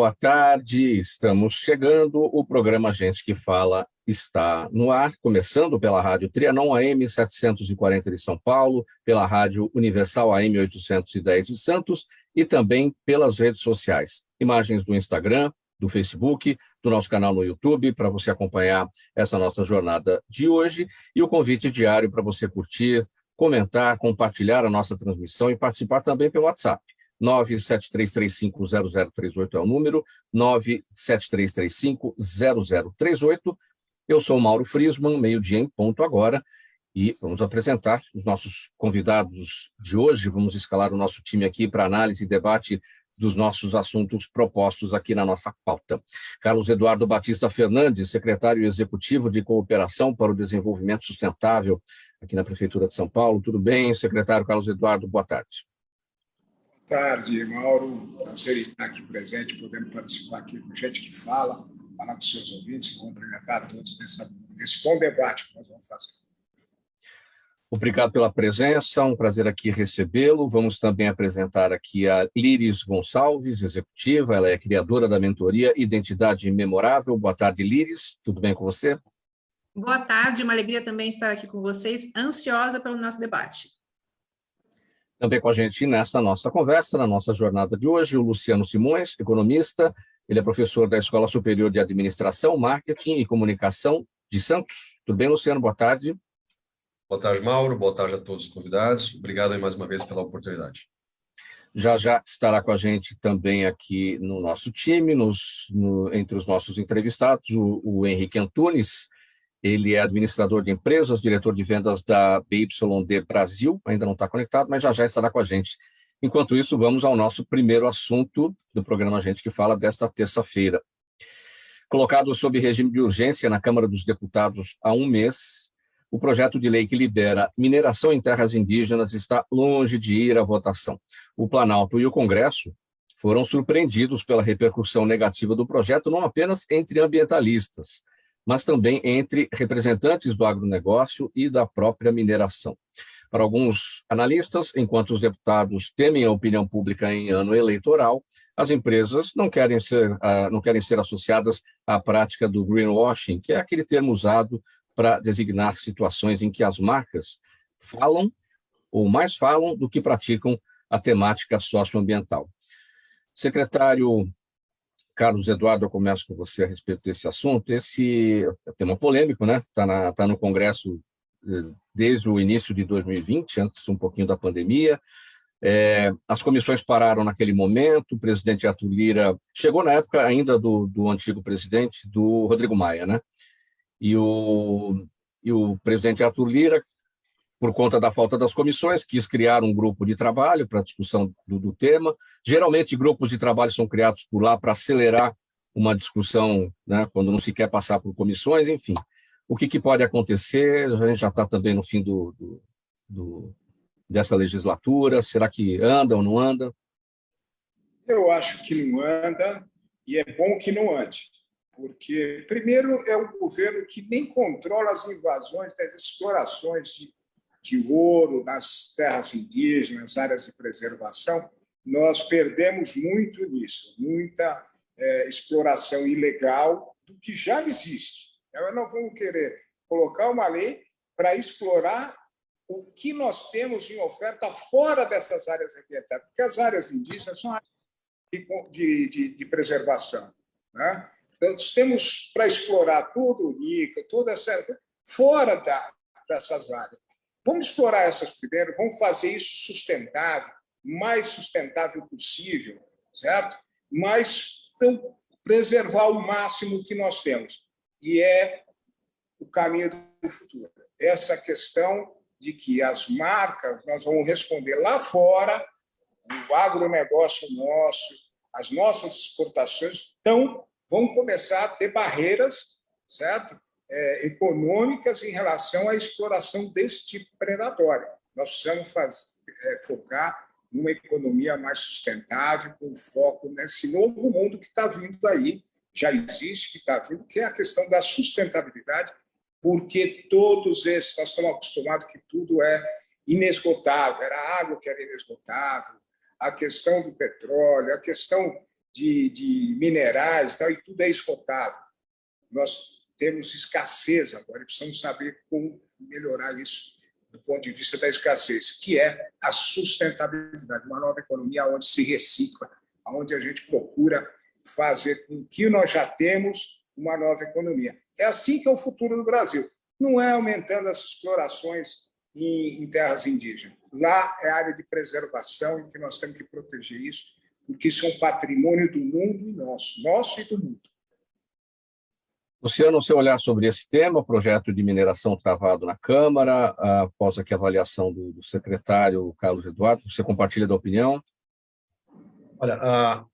boa tarde. Estamos chegando. O programa Gente que Fala está no ar, começando pela Rádio Trianon AM 740 de São Paulo, pela Rádio Universal AM 810 de Santos e também pelas redes sociais. Imagens do Instagram, do Facebook, do nosso canal no YouTube, para você acompanhar essa nossa jornada de hoje e o convite diário para você curtir, comentar, compartilhar a nossa transmissão e participar também pelo WhatsApp. 973350038 é o número, 973350038. Eu sou o Mauro Friesman, meio-dia em ponto agora, e vamos apresentar os nossos convidados de hoje. Vamos escalar o nosso time aqui para análise e debate dos nossos assuntos propostos aqui na nossa pauta. Carlos Eduardo Batista Fernandes, secretário executivo de Cooperação para o Desenvolvimento Sustentável aqui na Prefeitura de São Paulo. Tudo bem, secretário Carlos Eduardo? Boa tarde. Boa tarde, Mauro. Prazer em estar aqui presente, podendo participar aqui com Gente que Fala, falar com os seus ouvintes e cumprimentar a todos nesse bom debate que nós vamos fazer. Obrigado pela presença, um prazer aqui recebê-lo. Vamos também apresentar aqui a Líris Gonçalves, executiva, ela é criadora da mentoria Identidade Memorável. Boa tarde, Líris, tudo bem com você? Boa tarde, uma alegria também estar aqui com vocês, ansiosa pelo nosso debate. Também com a gente nessa nossa conversa, na nossa jornada de hoje, o Luciano Simões, economista, ele é professor da Escola Superior de Administração, Marketing e Comunicação de Santos. Tudo bem, Luciano? Boa tarde. Boa tarde, Mauro. Boa tarde a todos os convidados. Obrigado aí mais uma vez pela oportunidade. Já estará com a gente também aqui no nosso time, entre os nossos entrevistados, o Henrique Antunes. Ele é administrador de empresas, diretor de vendas da BYD Brasil, ainda não está conectado, mas já estará com a gente. Enquanto isso, vamos ao nosso primeiro assunto do programa Gente que Fala desta terça-feira. Colocado sob regime de urgência na Câmara dos Deputados há um mês, o projeto de lei que libera mineração em terras indígenas está longe de ir à votação. O Planalto e o Congresso foram surpreendidos pela repercussão negativa do projeto, não apenas entre ambientalistas, mas também entre representantes do agronegócio e da própria mineração. Para alguns analistas, enquanto os deputados temem a opinião pública em ano eleitoral, as empresas não querem ser associadas à prática do greenwashing, que é aquele termo usado para designar situações em que as marcas falam ou mais falam do que praticam a temática socioambiental. Secretário Carlos Eduardo, eu começo com você a respeito desse assunto. Esse é tema polêmico, né? Está no Congresso desde o início de 2020, antes um pouquinho da pandemia. As comissões pararam naquele momento, o presidente Arthur Lira chegou na época ainda do antigo presidente, do Rodrigo Maia, né? E o presidente Arthur Lira, por conta da falta das comissões, quis criar um grupo de trabalho para a discussão do tema. Geralmente, grupos de trabalho são criados por lá para acelerar uma discussão, né, quando não se quer passar por comissões, enfim. O que pode acontecer? A gente já está também no fim dessa legislatura. Será que anda ou não anda? Eu acho que não anda, e é bom que não ande. Porque, primeiro, é um governo que nem controla as invasões, das explorações de ouro nas terras indígenas, áreas de preservação. Nós perdemos muito nisso, muita exploração ilegal do que já existe. Nós não vamos querer colocar uma lei para explorar o que nós temos em oferta fora dessas áreas ambientais, porque as áreas indígenas são áreas de preservação, né? Então, nós temos para explorar tudo o níquel, toda essa fora dessas áreas. Vamos explorar essas primeiro, vamos fazer isso sustentável, mais sustentável possível, certo? Mas então, preservar o máximo que nós temos. E é o caminho do futuro. Essa questão de que as marcas, nós vamos responder lá fora, o agronegócio nosso, as nossas exportações, então vão começar a ter barreiras, certo? Econômicas em relação à exploração desse tipo predatório. Nós precisamos focar numa economia mais sustentável, com foco nesse novo mundo que está vindo aí, já existe, que está vindo, que é a questão da sustentabilidade, porque todos esses, nós estamos acostumados que tudo é inesgotável, era a água que era inesgotável, a questão do petróleo, a questão de minerais, tal, e tudo é esgotável. Nós temos escassez agora, e precisamos saber como melhorar isso do ponto de vista da escassez, que é a sustentabilidade, uma nova economia onde se recicla, onde a gente procura fazer com que nós já temos uma nova economia. É assim que é o futuro do Brasil. Não é aumentando as explorações em terras indígenas. Lá é área de preservação em que nós temos que proteger isso, porque isso é um patrimônio do mundo e nosso e do mundo. Luciano, seu olhar sobre esse tema, o projeto de mineração travado na Câmara, após aqui a avaliação do secretário Carlos Eduardo, você compartilha da opinião? Olha,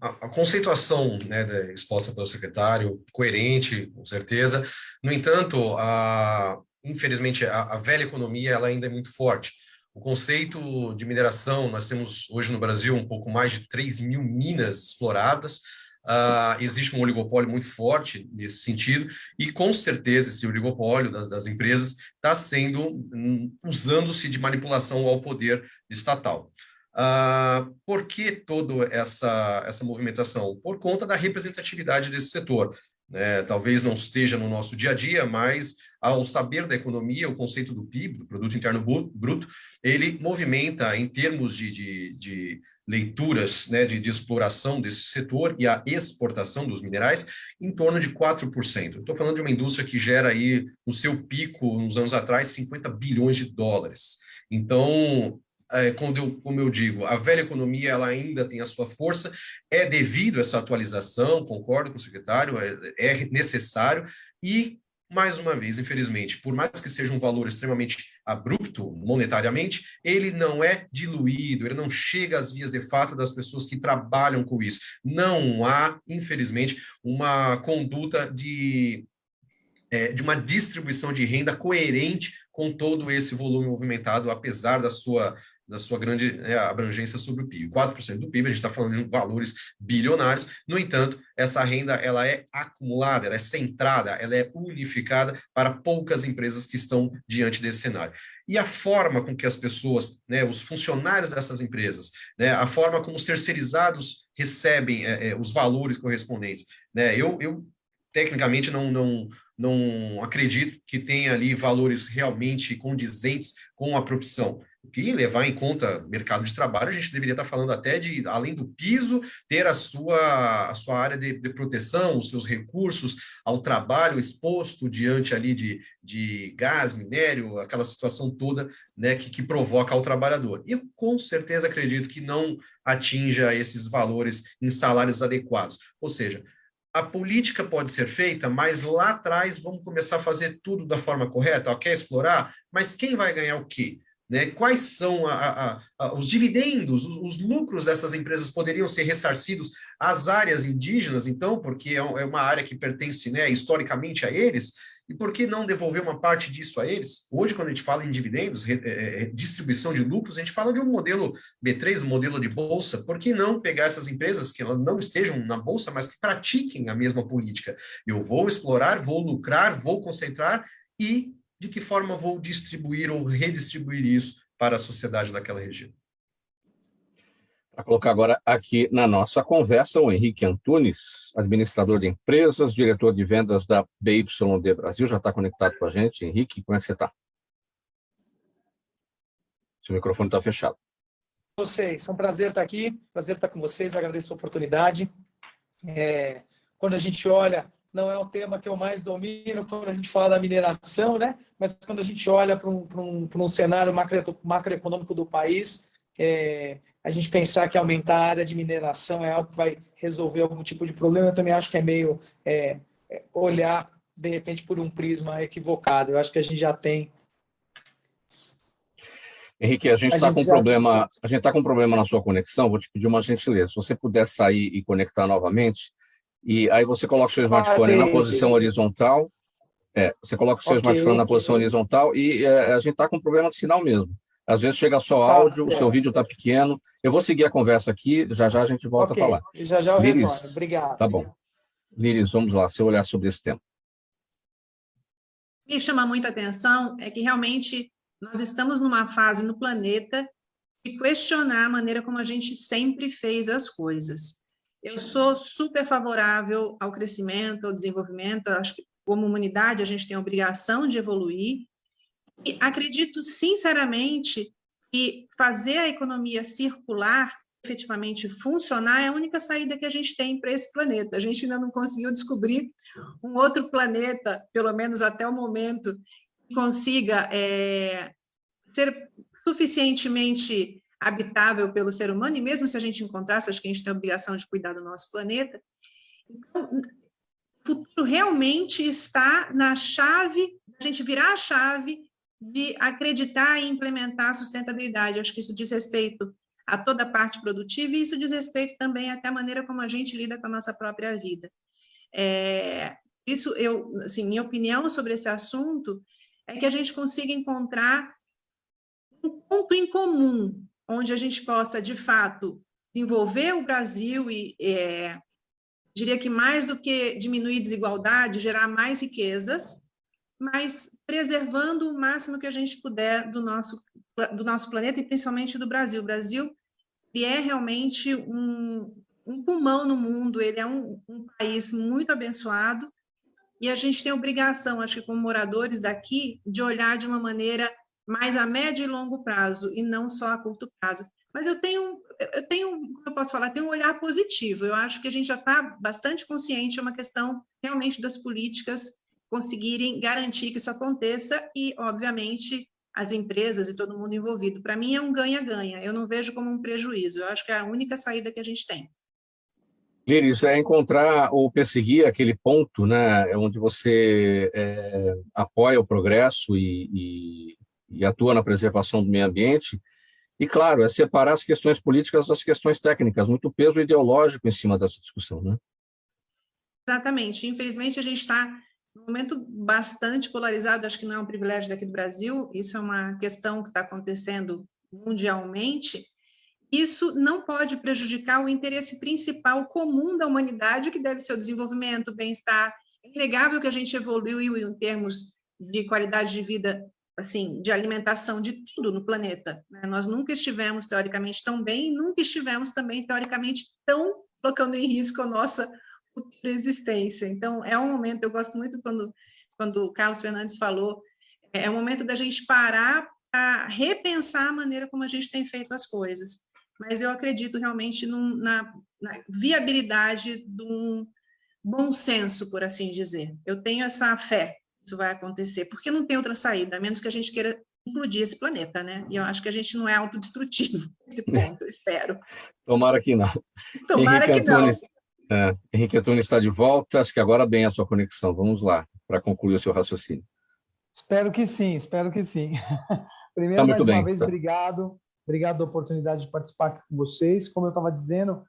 a conceituação, né, exposta pelo secretário, coerente, com certeza. No entanto, infelizmente, a velha economia ela ainda é muito forte. O conceito de mineração, nós temos hoje no Brasil um pouco mais de 3.000 minas exploradas. Existe um oligopólio muito forte nesse sentido, e com certeza esse oligopólio das empresas está usando-se de manipulação ao poder estatal. Por que toda essa movimentação? Por conta da representatividade desse setor. Talvez não esteja no nosso dia a dia, mas ao saber da economia, o conceito do PIB, do Produto Interno Bruto, ele movimenta em termos de leituras, né, de exploração desse setor e a exportação dos minerais em torno de 4%. Estou falando de uma indústria que gera aí, no seu pico, uns anos atrás, 50 bilhões de dólares. Então, como eu digo, a velha economia ela ainda tem a sua força, é devido a essa atualização, concordo com o secretário, é necessário, e, mais uma vez, infelizmente, por mais que seja um valor extremamente abrupto monetariamente, ele não é diluído, ele não chega às vias de fato das pessoas que trabalham com isso. Não há, infelizmente, uma conduta de uma distribuição de renda coerente com todo esse volume movimentado, apesar da sua grande abrangência sobre o PIB. 4% do PIB, a gente está falando de valores bilionários. No entanto, essa renda ela é acumulada, ela é centrada, ela é unificada para poucas empresas que estão diante desse cenário. E a forma com que as pessoas, os funcionários dessas empresas, a forma como os terceirizados recebem os valores correspondentes. Eu tecnicamente não acredito que tenha ali valores realmente condizentes com a profissão. Que levar em conta mercado de trabalho, a gente deveria estar falando até de, além do piso, ter a sua área de proteção, os seus recursos ao trabalho exposto diante ali de gás, minério, aquela situação toda, né, que provoca ao trabalhador. Eu com certeza acredito que não atinja esses valores em salários adequados. Ou seja, a política pode ser feita, mas lá atrás vamos começar a fazer tudo da forma correta, quer explorar, mas quem vai ganhar o quê? Quais são os dividendos, os lucros dessas empresas poderiam ser ressarcidos às áreas indígenas, então, porque é uma área que pertence, historicamente a eles, e por que não devolver uma parte disso a eles? Hoje, quando a gente fala em dividendos, distribuição de lucros, a gente fala de um modelo B3, um modelo de bolsa. Por que não pegar essas empresas que elas não estejam na bolsa, mas que pratiquem a mesma política? Eu vou explorar, vou lucrar, vou concentrar e de que forma vou distribuir ou redistribuir isso para a sociedade daquela região. Para colocar agora aqui na nossa conversa o Henrique Antunes, administrador de empresas, diretor de vendas da BYD Brasil, já está conectado com a gente. Henrique, como é que você está? Seu microfone está fechado. Vocês, é um prazer estar aqui, prazer estar com vocês, agradeço a oportunidade. Quando a gente olha, não é um tema que eu mais domino quando a gente fala da mineração, né? Mas quando a gente olha para um cenário macroeconômico do país, a gente pensar que aumentar a área de mineração é algo que vai resolver algum tipo de problema, eu também acho que é meio olhar, de repente, por um prisma equivocado. Eu acho que a gente já tem... Henrique, a gente está com problema. A gente está com problema na sua conexão. Vou te pedir uma gentileza. Se você puder sair e conectar novamente, e aí você coloca o seu smartphone na posição horizontal. Você coloca o seu smartphone na posição horizontal e a gente está com problema de sinal mesmo. Às vezes chega só áudio, o seu vídeo está pequeno. Eu vou seguir a conversa aqui, já a gente volta a falar. Já eu retorno. Obrigado. Tá bom. Líris, vamos lá, seu olhar sobre esse tema. Me chama muita atenção é que realmente nós estamos numa fase no planeta de questionar a maneira como a gente sempre fez as coisas. Eu sou super favorável ao crescimento, ao desenvolvimento. Acho que, como humanidade, a gente tem a obrigação de evoluir. E acredito, sinceramente, que fazer a economia circular, efetivamente funcionar, é a única saída que a gente tem para esse planeta. A gente ainda não conseguiu descobrir um outro planeta, pelo menos até o momento, que consiga ser suficientemente habitável pelo ser humano, e mesmo se a gente encontrasse, acho que a gente tem a obrigação de cuidar do nosso planeta. Então, o futuro realmente está na chave, a gente virar a chave de acreditar e implementar a sustentabilidade. Acho que isso diz respeito a toda a parte produtiva, e isso diz respeito também até a maneira como a gente lida com a nossa própria vida. Isso, minha opinião sobre esse assunto é que a gente consiga encontrar um ponto em comum, onde a gente possa, de fato, desenvolver o Brasil e, diria que mais do que diminuir desigualdade, gerar mais riquezas, mas preservando o máximo que a gente puder do nosso planeta e principalmente do Brasil. O Brasil, ele é realmente um pulmão no mundo, ele é um país muito abençoado, e a gente tem a obrigação, acho que como moradores daqui, de olhar de uma maneira mais a médio e longo prazo, e não só a curto prazo. Mas eu tenho, como eu posso falar, tenho um olhar positivo. Eu acho que a gente já está bastante consciente, é uma questão realmente das políticas conseguirem garantir que isso aconteça e, obviamente, as empresas e todo mundo envolvido. Para mim, é um ganha-ganha. Eu não vejo como um prejuízo. Eu acho que é a única saída que a gente tem. Líris, é encontrar ou perseguir aquele ponto, né, onde você apoia o progresso e atua na preservação do meio ambiente. E, claro, é separar as questões políticas das questões técnicas, muito peso ideológico em cima dessa discussão, né? Exatamente. Infelizmente, a gente está num momento bastante polarizado, acho que não é um privilégio daqui do Brasil, isso é uma questão que está acontecendo mundialmente. Isso não pode prejudicar o interesse principal comum da humanidade, que deve ser o desenvolvimento, o bem-estar. É inegável que a gente evoluiu em termos de qualidade de vida, assim, de alimentação, de tudo no planeta, né? Nós nunca estivemos, teoricamente, tão bem, e nunca estivemos também, teoricamente, tão colocando em risco a nossa futura existência. Então, é um momento, eu gosto muito quando o Carlos Fernandes falou, é um momento da gente parar para repensar a maneira como a gente tem feito as coisas. Mas eu acredito realmente na viabilidade de um bom senso, por assim dizer. Eu tenho essa fé que isso vai acontecer, porque não tem outra saída, a menos que a gente queira implodir esse planeta, né? E eu acho que a gente não é autodestrutivo nesse ponto, eu espero. Tomara que não. Tomara que não. Henrique Antunes está de volta, acho que agora bem a sua conexão. Vamos lá, para concluir o seu raciocínio. Espero que sim, espero que sim. Primeiro, mais uma vez, obrigado. Obrigado pela oportunidade de participar aqui com vocês. Como eu estava dizendo,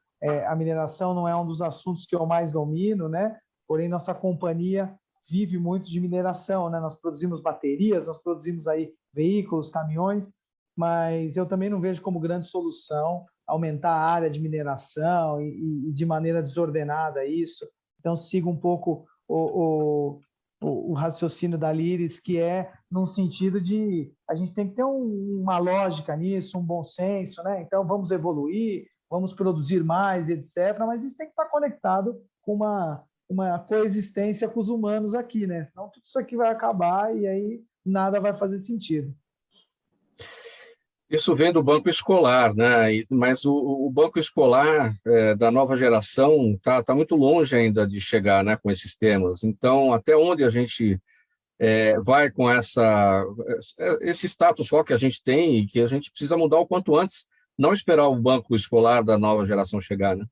a mineração não é um dos assuntos que eu mais domino, né? Porém, nossa companhia vive muito de mineração, né? Nós produzimos baterias, nós produzimos aí veículos, caminhões, mas eu também não vejo como grande solução aumentar a área de mineração e de maneira desordenada isso. Então, sigo um pouco o raciocínio da Líris, que é num sentido de a gente tem que ter uma lógica nisso, um bom senso, né? Então, vamos evoluir, vamos produzir mais, etc., mas isso tem que estar conectado com uma coexistência com os humanos aqui, né? Senão tudo isso aqui vai acabar e aí nada vai fazer sentido. Isso vem do banco escolar, né? Mas o banco escolar da nova geração tá muito longe ainda de chegar, né, com esses temas. Então, até onde a gente vai com esse status quo que a gente tem e que a gente precisa mudar o quanto antes, não esperar o banco escolar da nova geração chegar, né?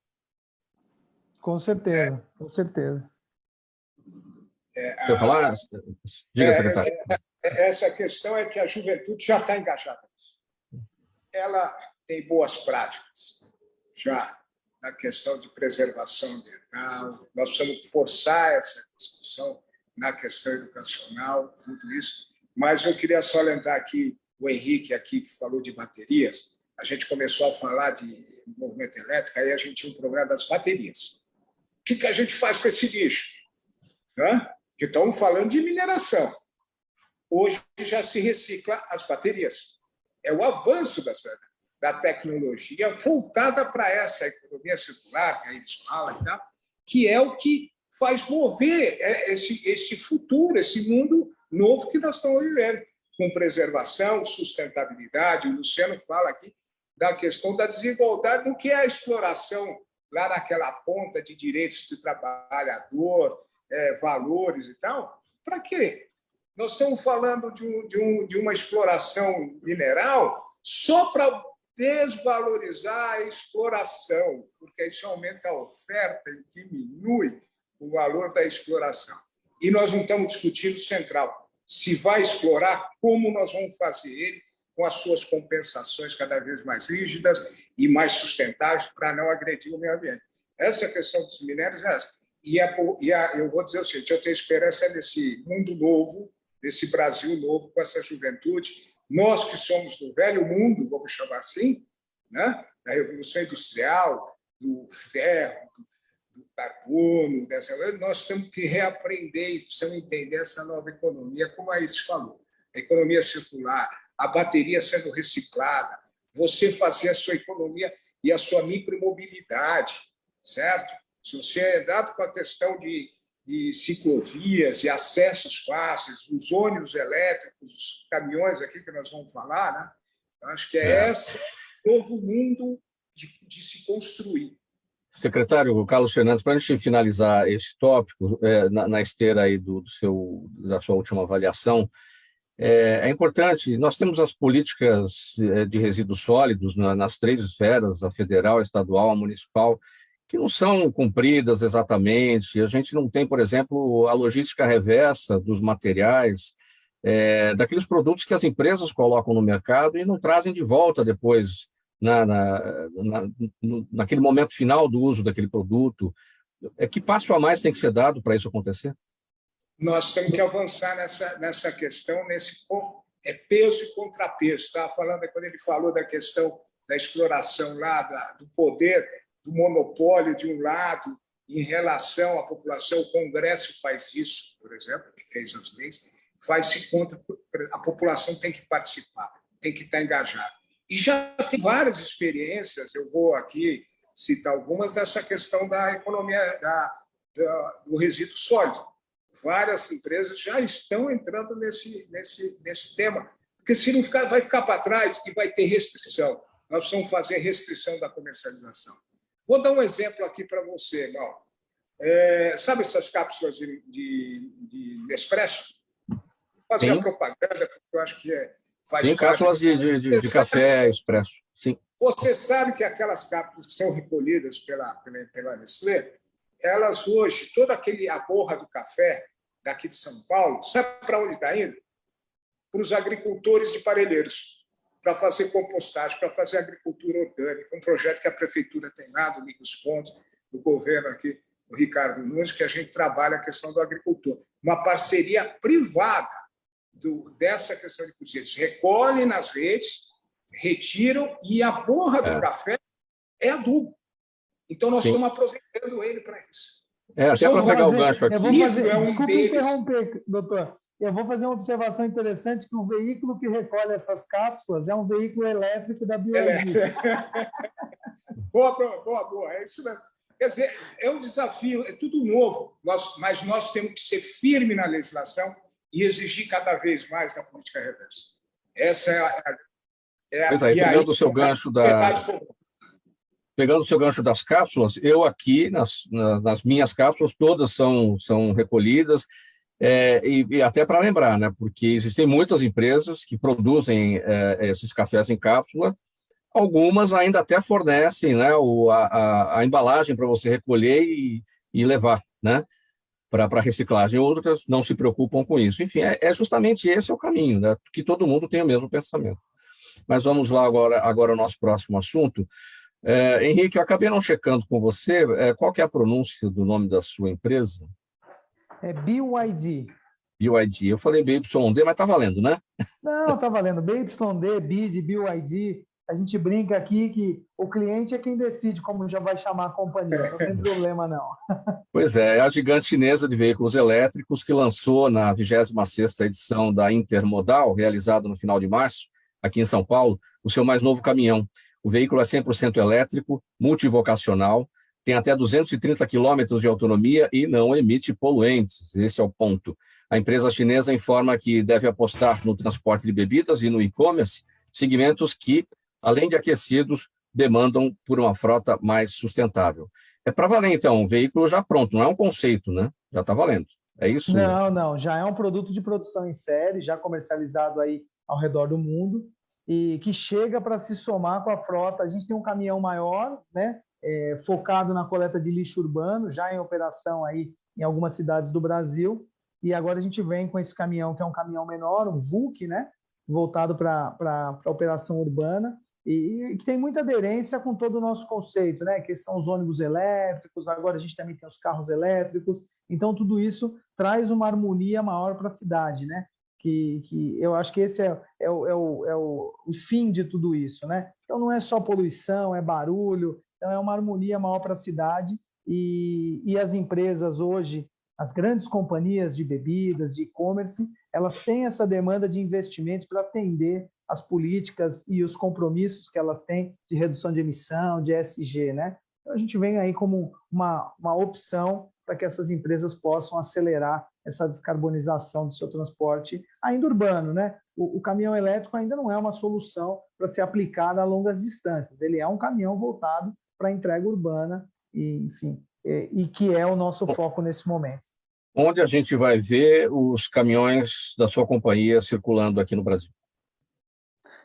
Com certeza, com certeza. Quer falar? Diga, secretário. Essa questão é que a juventude já está engajada nisso. Ela tem boas práticas já na questão de preservação ambiental. Nós precisamos forçar essa discussão na questão educacional, tudo isso. Mas eu queria só lembrar aqui o Henrique aqui que falou de baterias. A gente começou a falar de movimento elétrico, aí a gente tinha um problema das baterias. O que a gente faz com esse lixo? Que estamos falando de mineração. Hoje já se recicla as baterias. É o avanço das da tecnologia voltada para essa economia circular, que a gente fala, e tal, que é o que faz mover esse futuro, esse mundo novo que nós estamos vivendo, com preservação, sustentabilidade. O Luciano fala aqui da questão da desigualdade, do que é a exploração lá naquela ponta de direitos do trabalhador, valores e tal. Para quê? Nós estamos falando de uma exploração mineral só para desvalorizar a exploração, porque isso aumenta a oferta e diminui o valor da exploração. E nós não estamos discutindo central. Se vai explorar, como nós vamos fazer ele com as suas compensações cada vez mais rígidas e mais sustentáveis para não agredir o meio ambiente. Essa questão dos minérios é essa. Eu vou dizer o seguinte, eu tenho esperança nesse mundo novo, nesse Brasil novo, com essa juventude. Nós que somos do velho mundo, vamos chamar assim, né? Da Revolução Industrial, do ferro, do carbono, nós temos que reaprender e precisamos entender essa nova economia, como a Iris falou. A economia circular, a bateria sendo reciclada, você fazer a sua economia e a sua micromobilidade, certo? Se você é dado com a questão de ciclovias e acessos fáceis, os ônibus elétricos, os caminhões aqui que nós vamos falar, né? Eu acho que é esse novo mundo de se construir. Secretário Carlos Fernandes, para a gente finalizar esse tópico, na esteira aí da sua última avaliação, é importante, nós temos as políticas de resíduos sólidos nas 3 esferas, a federal, a estadual, a municipal, que não são cumpridas exatamente. A gente não tem, por exemplo, a logística reversa dos materiais, daqueles produtos que as empresas colocam no mercado e não trazem de volta depois, naquele momento final do uso daquele produto. Que passo a mais tem que ser dado para isso acontecer? Nós temos que avançar nessa questão, nesse peso e contrapeso. Estava falando, quando ele falou da questão da exploração lá, do poder, do monopólio de um lado, em relação à população. O Congresso faz isso, por exemplo, que fez as leis, faz-se contra. A população tem que participar, tem que estar engajada. E já tem várias experiências, eu vou aqui citar algumas, dessa questão da economia do resíduo sólido. Várias empresas já estão entrando nesse tema, porque se não ficar, vai ficar para trás e vai ter restrição. Nós precisamos fazer restrição da comercialização. Vou dar um exemplo aqui para você, irmão. Sabe essas cápsulas de Nespresso? Vou fazer a propaganda, porque eu acho que faz Tem parte. cápsulas de café expresso, sim. Você sabe que aquelas cápsulas que são recolhidas pela Nestlé, elas hoje, toda a borra do café daqui de São Paulo, sabe para onde está indo? Para os agricultores e parelheiros, para fazer compostagem, para fazer agricultura orgânica, um projeto que a prefeitura tem lá, do Migos Pontes, do governo aqui, o Ricardo Nunes, que a gente trabalha a questão do agricultor. Uma parceria privada dessa questão de cozinha. Eles recolhem nas redes, retiram, e a borra do café é adubo. Então, nós estamos aproveitando ele para isso. Até para pegar o gancho aqui. Desculpe interromper, doutor. Eu vou fazer uma observação interessante, que o veículo que recolhe essas cápsulas é um veículo elétrico da BioID. Boa. É isso mesmo. Quer dizer, é um desafio, é tudo novo, mas nós temos que ser firmes na legislação e exigir cada vez mais da política reversa. Essa Pois aí, pegando o seu gancho Pegando o seu gancho das cápsulas, eu aqui, nas minhas cápsulas, todas são recolhidas, e até para lembrar, né, porque existem muitas empresas que produzem esses cafés em cápsula, algumas ainda até fornecem, né, a embalagem para você recolher e levar, né, para reciclagem. Outras não se preocupam com isso. Enfim, justamente esse é o caminho, né, que todo mundo tem o mesmo pensamento. Mas vamos lá agora ao nosso próximo assunto. Henrique, eu acabei não checando com você, qual que é a pronúncia do nome da sua empresa? É BYD. BYD. Eu falei BYD, mas está valendo, né? Não, está valendo. BYD, BID, BYD. A gente brinca aqui que o cliente é quem decide como já vai chamar a companhia. Não tem problema, não. Pois é a gigante chinesa de veículos elétricos que lançou na 26ª edição da Intermodal, realizada no final de março, aqui em São Paulo, o seu mais novo caminhão, O veículo é 100% elétrico, multivocacional, tem até 230 quilômetros de autonomia e não emite poluentes. Esse é o ponto. A empresa chinesa informa que deve apostar no transporte de bebidas e no e-commerce, segmentos que, além de aquecidos, demandam por uma frota mais sustentável. É para valer, então, um veículo já pronto, não é um conceito, né? Já está valendo. É isso? Não, não, já é um produto de produção em série, já comercializado aí ao redor do mundo e que chega para se somar com a frota. A gente tem um caminhão maior, né, focado na coleta de lixo urbano, já em operação aí em algumas cidades do Brasil, e agora a gente vem com esse caminhão, que é um caminhão menor, um VUC, né, voltado para a operação urbana, e que tem muita aderência com todo o nosso conceito, né, que são os ônibus elétricos, agora a gente também tem os carros elétricos, então tudo isso traz uma harmonia maior para a cidade, né, que eu acho que esse é o fim de tudo isso, né, então não é só poluição, é barulho, então é uma harmonia maior para a cidade, e as empresas hoje, as grandes companhias de bebidas, de e-commerce, elas têm essa demanda de investimentos para atender as políticas e os compromissos que elas têm de redução de emissão, de ESG, né? Então, a gente vem aí como uma opção para que essas empresas possam acelerar essa descarbonização do seu transporte ainda urbano, né? O caminhão elétrico ainda não é uma solução para ser aplicada a longas distâncias. Ele é um caminhão voltado para a entrega urbana e, enfim, e que é o nosso foco nesse momento. Onde a gente vai ver os caminhões da sua companhia circulando aqui no Brasil?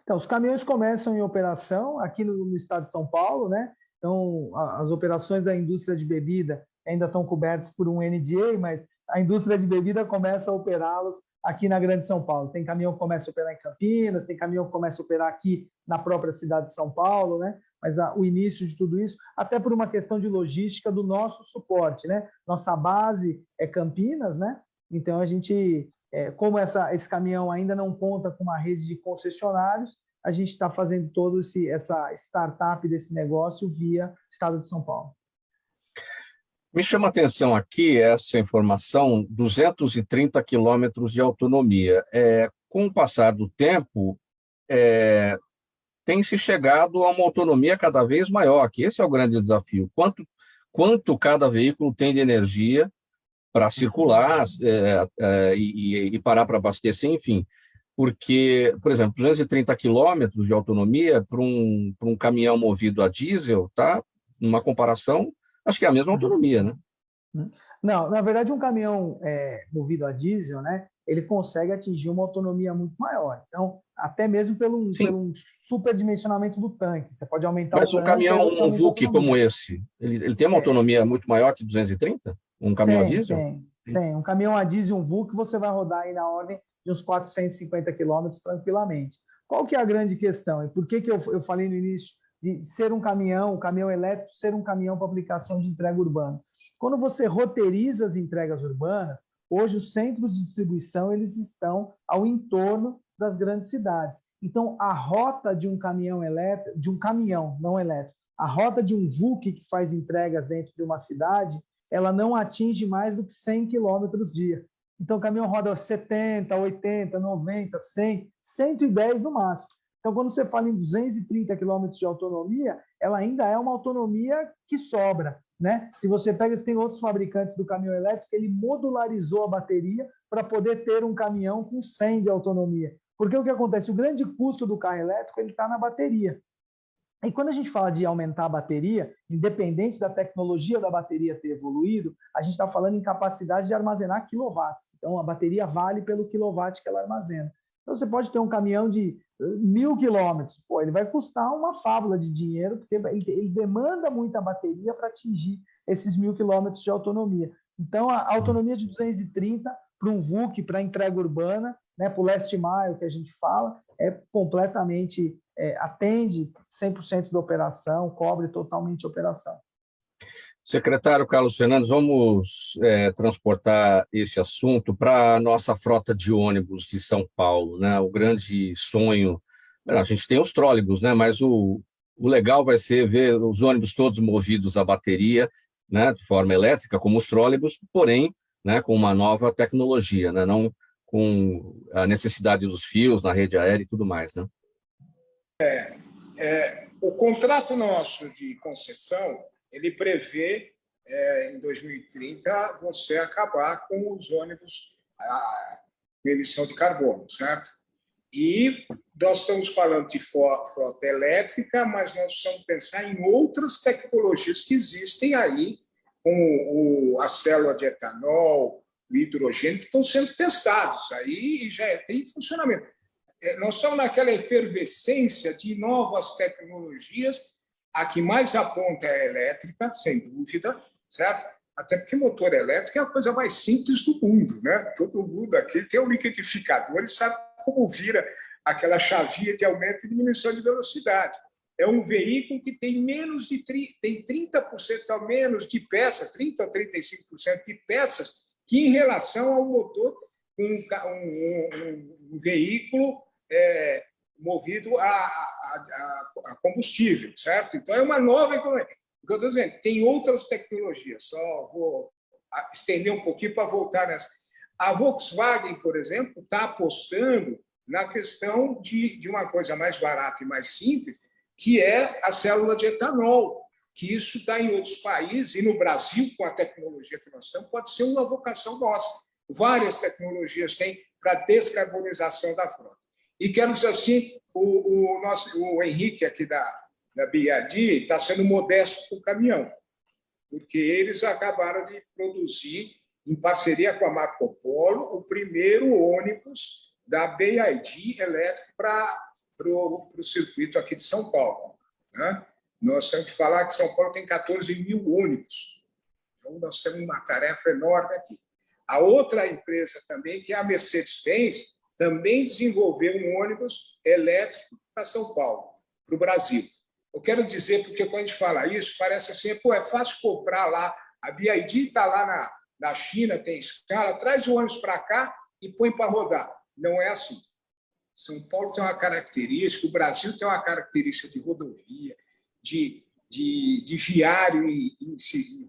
Então, os caminhões começam em operação aqui no estado de São Paulo, né? Então, as operações da indústria de bebida ainda estão cobertas por um NDA, mas a indústria de bebida começa a operá-los aqui na Grande São Paulo. Tem caminhão que começa a operar em Campinas, tem caminhão que começa a operar aqui na própria cidade de São Paulo, né? Mas o início de tudo isso, até por uma questão de logística do nosso suporte, né? Nossa base é Campinas, né? Então, a gente, como esse caminhão ainda não conta com uma rede de concessionários, a gente está fazendo toda essa startup desse negócio via Estado de São Paulo. Me chama a atenção aqui essa informação, 230 quilômetros de autonomia. Com o passar do tempo, tem se chegado a uma autonomia cada vez maior, que esse é o grande desafio. Quanto cada veículo tem de energia para circular e parar para abastecer, enfim. Porque, por exemplo, 230 quilômetros de autonomia para um caminhão movido a diesel, tá? Numa comparação, acho que é a mesma autonomia, né? Não, na verdade, um caminhão movido a diesel, né? Ele consegue atingir uma autonomia muito maior. Então, até mesmo pelo superdimensionamento do tanque. Você pode aumentar Mas o tanque. Mas um caminhão, um VUC como esse, ele tem uma autonomia muito maior que 230? Um caminhão a diesel? Tem. Um caminhão a diesel, um VUC, você vai rodar aí na ordem de uns 450 quilômetros tranquilamente. Qual que é a grande questão? E por que eu falei no início de ser um caminhão elétrico, ser um caminhão para aplicação de entrega urbana? Quando você roteiriza as entregas urbanas, hoje os centros de distribuição eles estão ao entorno das grandes cidades. Então, a rota de um caminhão elétrico, de um caminhão não elétrico, a rota de um VUC que faz entregas dentro de uma cidade, ela não atinge mais do que 100 quilômetros dia. Então, o caminhão roda 70, 80, 90, 100, 110 no máximo. Então, quando você fala em 230 quilômetros de autonomia, ela ainda é uma autonomia que sobra, né? Se você pega, tem outros fabricantes do caminhão elétrico, ele modularizou a bateria para poder ter um caminhão com 100 de autonomia. Porque o que acontece? O grande custo do carro elétrico está na bateria. E quando a gente fala de aumentar a bateria, independente da tecnologia da bateria ter evoluído, a gente está falando em capacidade de armazenar quilowatts. Então, a bateria vale pelo quilowatt que ela armazena. Então, você pode ter um caminhão de 1.000 quilômetros. Ele vai custar uma fábula de dinheiro, porque ele demanda muita bateria para atingir esses 1.000 quilômetros de autonomia. Então, a autonomia de 230 para um VUC, para entrega urbana, né, para o last mile que a gente fala, é completamente... atende 100% da operação, cobre totalmente a operação. Secretário Carlos Fernandes, vamos transportar esse assunto para a nossa frota de ônibus de São Paulo, né? O grande sonho, a gente tem os trólebus, né? Mas o legal vai ser ver os ônibus todos movidos a bateria, né? De forma elétrica, como os trólebus, porém, né? Com uma nova tecnologia, né? Não com a necessidade dos fios na rede aérea e tudo mais, né? O contrato nosso de concessão, ele prevê, em 2030, você acabar com os ônibus com emissão de carbono, certo? E nós estamos falando de frota elétrica, mas nós precisamos pensar em outras tecnologias que existem aí, como a célula de etanol, o hidrogênio, que estão sendo testados aí e já tem funcionamento. Nós estamos naquela efervescência de novas tecnologias. A que mais aponta é a elétrica, sem dúvida, certo? Até porque motor elétrico é a coisa mais simples do mundo, né? Todo mundo aqui tem um liquidificador e sabe como vira aquela chavinha de aumento e diminuição de velocidade. É um veículo que tem menos de 30% a menos de peças, 30% a 35% de peças, que em relação ao motor, um veículo movido a combustível, certo? Então, é uma nova economia. O que eu estou dizendo, tem outras tecnologias, só vou estender um pouquinho para voltar nessa. A Volkswagen, por exemplo, está apostando na questão de uma coisa mais barata e mais simples, que é a célula de etanol, que isso está em outros países, e no Brasil, com a tecnologia que nós temos, pode ser uma vocação nossa. Várias tecnologias têm para a descarbonização da frota. E quero dizer assim, o Henrique aqui da BYD está sendo modesto com o caminhão, porque eles acabaram de produzir, em parceria com a Marco Polo, o primeiro ônibus da BYD elétrico para o circuito aqui de São Paulo, né? Nós temos que falar que São Paulo tem 14 mil ônibus, então nós temos uma tarefa enorme aqui. A outra empresa também, que é a Mercedes-Benz, também desenvolveu um ônibus elétrico para São Paulo, para o Brasil. Eu quero dizer, porque quando a gente fala isso, parece assim, é fácil comprar lá, a BYD está lá na China, tem escala, traz o ônibus para cá e põe para rodar. Não é assim. São Paulo tem uma característica, o Brasil tem uma característica de rodovia, de viário em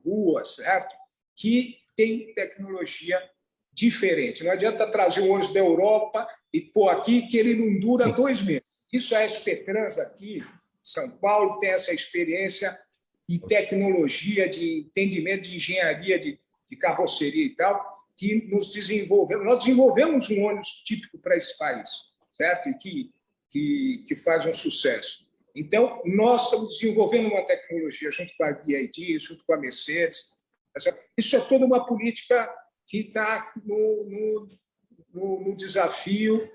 rua, certo? Que tem tecnologia diferente. Não adianta trazer um ônibus da Europa e pôr aqui que ele não dura 2 meses. Isso a SP Trans aqui, São Paulo, tem essa experiência de tecnologia, de entendimento de engenharia, de carroceria e tal, que nos desenvolvemos. Nós desenvolvemos um ônibus típico para esse país, certo? E que faz um sucesso. Então, nós estamos desenvolvendo uma tecnologia junto com a BYD, junto com a Mercedes. Isso é toda uma política que está no desafio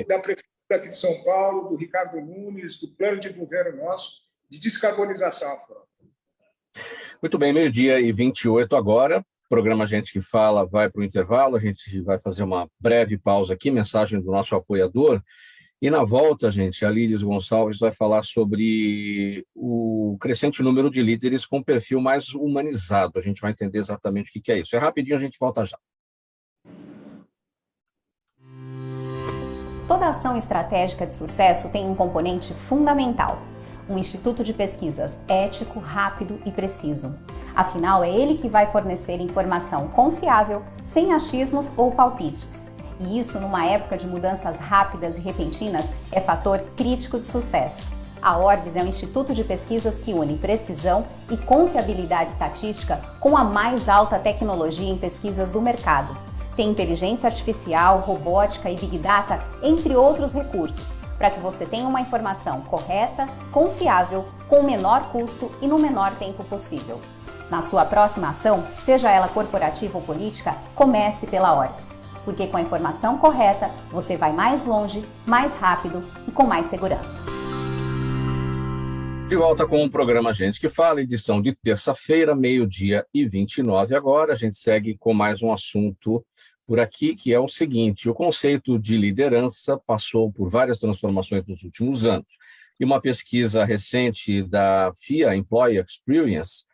da Prefeitura aqui de São Paulo, do Ricardo Nunes, do plano de governo nosso, de descarbonização da frota. Muito bem, 12h28 agora. O programa Gente que Fala vai para o intervalo, a gente vai fazer uma breve pausa aqui, mensagem do nosso apoiador. E na volta, gente, a Lílis Gonçalves vai falar sobre o crescente número de líderes com perfil mais humanizado. A gente vai entender exatamente o que é isso. É rapidinho, a gente volta já. Toda ação estratégica de sucesso tem um componente fundamental: um instituto de pesquisas ético, rápido e preciso. Afinal, é ele que vai fornecer informação confiável, sem achismos ou palpites. E isso, numa época de mudanças rápidas e repentinas, é fator crítico de sucesso. A Orbis é um instituto de pesquisas que une precisão e confiabilidade estatística com a mais alta tecnologia em pesquisas do mercado. Tem inteligência artificial, robótica e Big Data, entre outros recursos, para que você tenha uma informação correta, confiável, com o menor custo e no menor tempo possível. Na sua próxima ação, seja ela corporativa ou política, comece pela Orbis. Porque com a informação correta, você vai mais longe, mais rápido e com mais segurança. De volta com o programa Gente que Fala, edição de terça-feira, 12h29 agora. A gente segue com mais um assunto por aqui, que é o seguinte: o conceito de liderança passou por várias transformações nos últimos anos. E uma pesquisa recente da FIA, Employee Experience,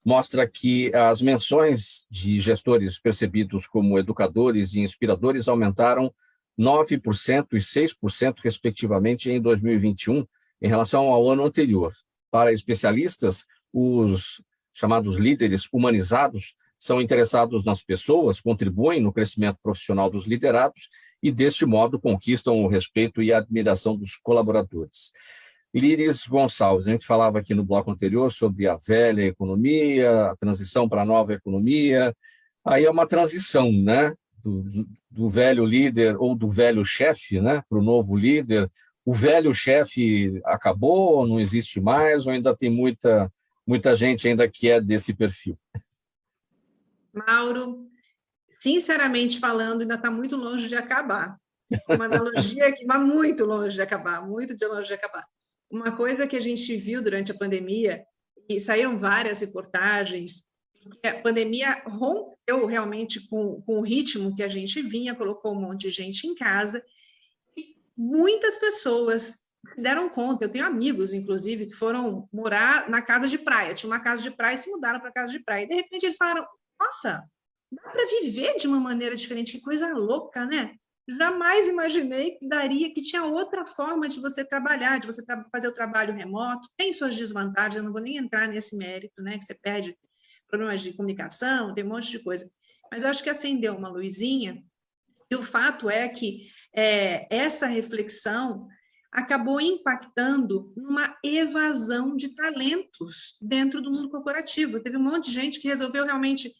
mostra que as menções de gestores percebidos como educadores e inspiradores aumentaram 9% e 6%, respectivamente, em 2021, em relação ao ano anterior. Para especialistas, os chamados líderes humanizados são interessados nas pessoas, contribuem no crescimento profissional dos liderados e, deste modo, conquistam o respeito e a admiração dos colaboradores. Líris Gonçalves, a gente falava aqui no bloco anterior sobre a velha economia, a transição para a nova economia. Aí é uma transição, né? Do velho líder ou do velho chefe, né? Para o novo líder. O velho chefe acabou, não existe mais, ou ainda tem muita gente ainda que é desse perfil? Mauro, sinceramente falando, ainda está muito longe de acabar. Uma analogia que vai muito longe de acabar, muito de longe de acabar. Uma coisa que a gente viu durante a pandemia, e saíram várias reportagens, que a pandemia rompeu realmente com o ritmo que a gente vinha, colocou um monte de gente em casa, e muitas pessoas se deram conta, eu tenho amigos, inclusive, que foram morar na casa de praia, tinha uma casa de praia e se mudaram para a casa de praia, e de repente eles falaram, nossa, dá para viver de uma maneira diferente, que coisa louca, né? Jamais imaginei que daria, que tinha outra forma de você trabalhar, de você fazer o trabalho remoto, tem suas desvantagens, eu não vou nem entrar nesse mérito, né, que você perde problemas de comunicação, tem um monte de coisa, mas eu acho que acendeu uma luzinha, e o fato é que essa reflexão acabou impactando numa evasão de talentos dentro do mundo corporativo. Teve um monte de gente que resolveu realmente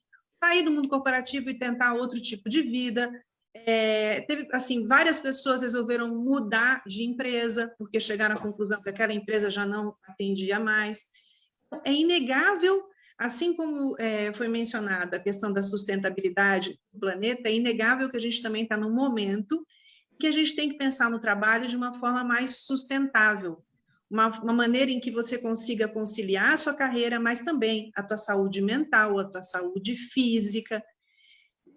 sair do mundo corporativo e tentar outro tipo de vida. Teve, assim, várias pessoas resolveram mudar de empresa, porque chegaram à conclusão que aquela empresa já não atendia mais. É inegável, assim como foi mencionada a questão da sustentabilidade do planeta, é inegável que a gente também está num momento que a gente tem que pensar no trabalho de uma forma mais sustentável, uma maneira em que você consiga conciliar a sua carreira, mas também a tua saúde mental, a tua saúde física,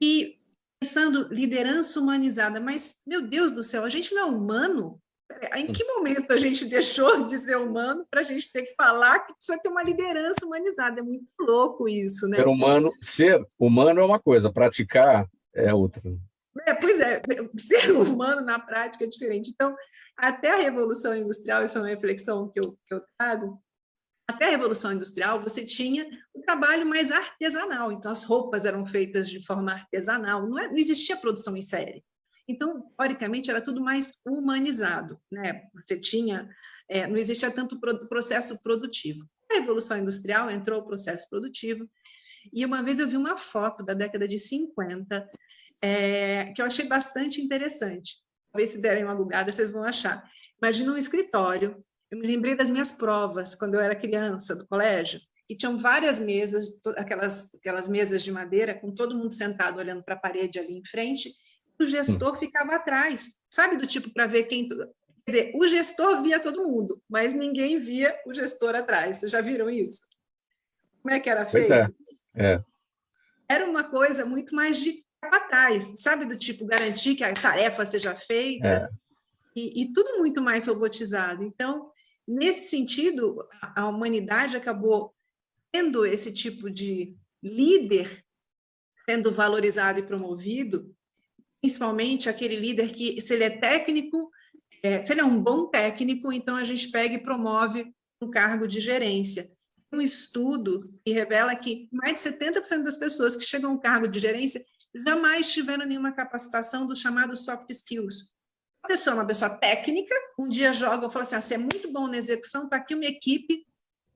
e pensando liderança humanizada, mas, meu Deus do céu, a gente não é humano? Em que momento a gente deixou de ser humano para a gente ter que falar que precisa ter uma liderança humanizada? É muito louco isso, né? Ser humano é uma coisa, praticar é outra. Pois é, ser humano na prática é diferente. Então, até a Revolução Industrial, isso é uma reflexão que eu trago, até a Revolução Industrial você tinha o trabalho mais artesanal, então as roupas eram feitas de forma artesanal, não existia produção em série. Então, teoricamente, era tudo mais humanizado, né? Você tinha, não existia tanto processo produtivo. Na Revolução Industrial entrou o processo produtivo, e uma vez eu vi uma foto da década de 50, que eu achei bastante interessante. Talvez se derem uma bugada, vocês vão achar. Imagina um escritório. Eu me lembrei das minhas provas, quando eu era criança, do colégio, e tinham várias mesas, aquelas mesas de madeira, com todo mundo sentado olhando para a parede ali em frente, e o gestor ficava atrás, sabe, do tipo para ver quem... Quer dizer, o gestor via todo mundo, mas ninguém via o gestor atrás. Vocês já viram isso? Como é que era feito? Pois é. Era uma coisa muito mais de capataz, sabe, do tipo garantir que a tarefa seja feita, e tudo muito mais robotizado. Então, nesse sentido, a humanidade acabou tendo esse tipo de líder sendo valorizado e promovido, principalmente aquele líder que, se ele é técnico, se ele é um bom técnico, então a gente pega e promove um cargo de gerência. Um estudo que revela que mais de 70% das pessoas que chegam ao cargo de gerência jamais tiveram nenhuma capacitação dos chamados soft skills. A pessoa é uma pessoa técnica, um dia joga e fala assim, você é muito bom na execução, está aqui uma equipe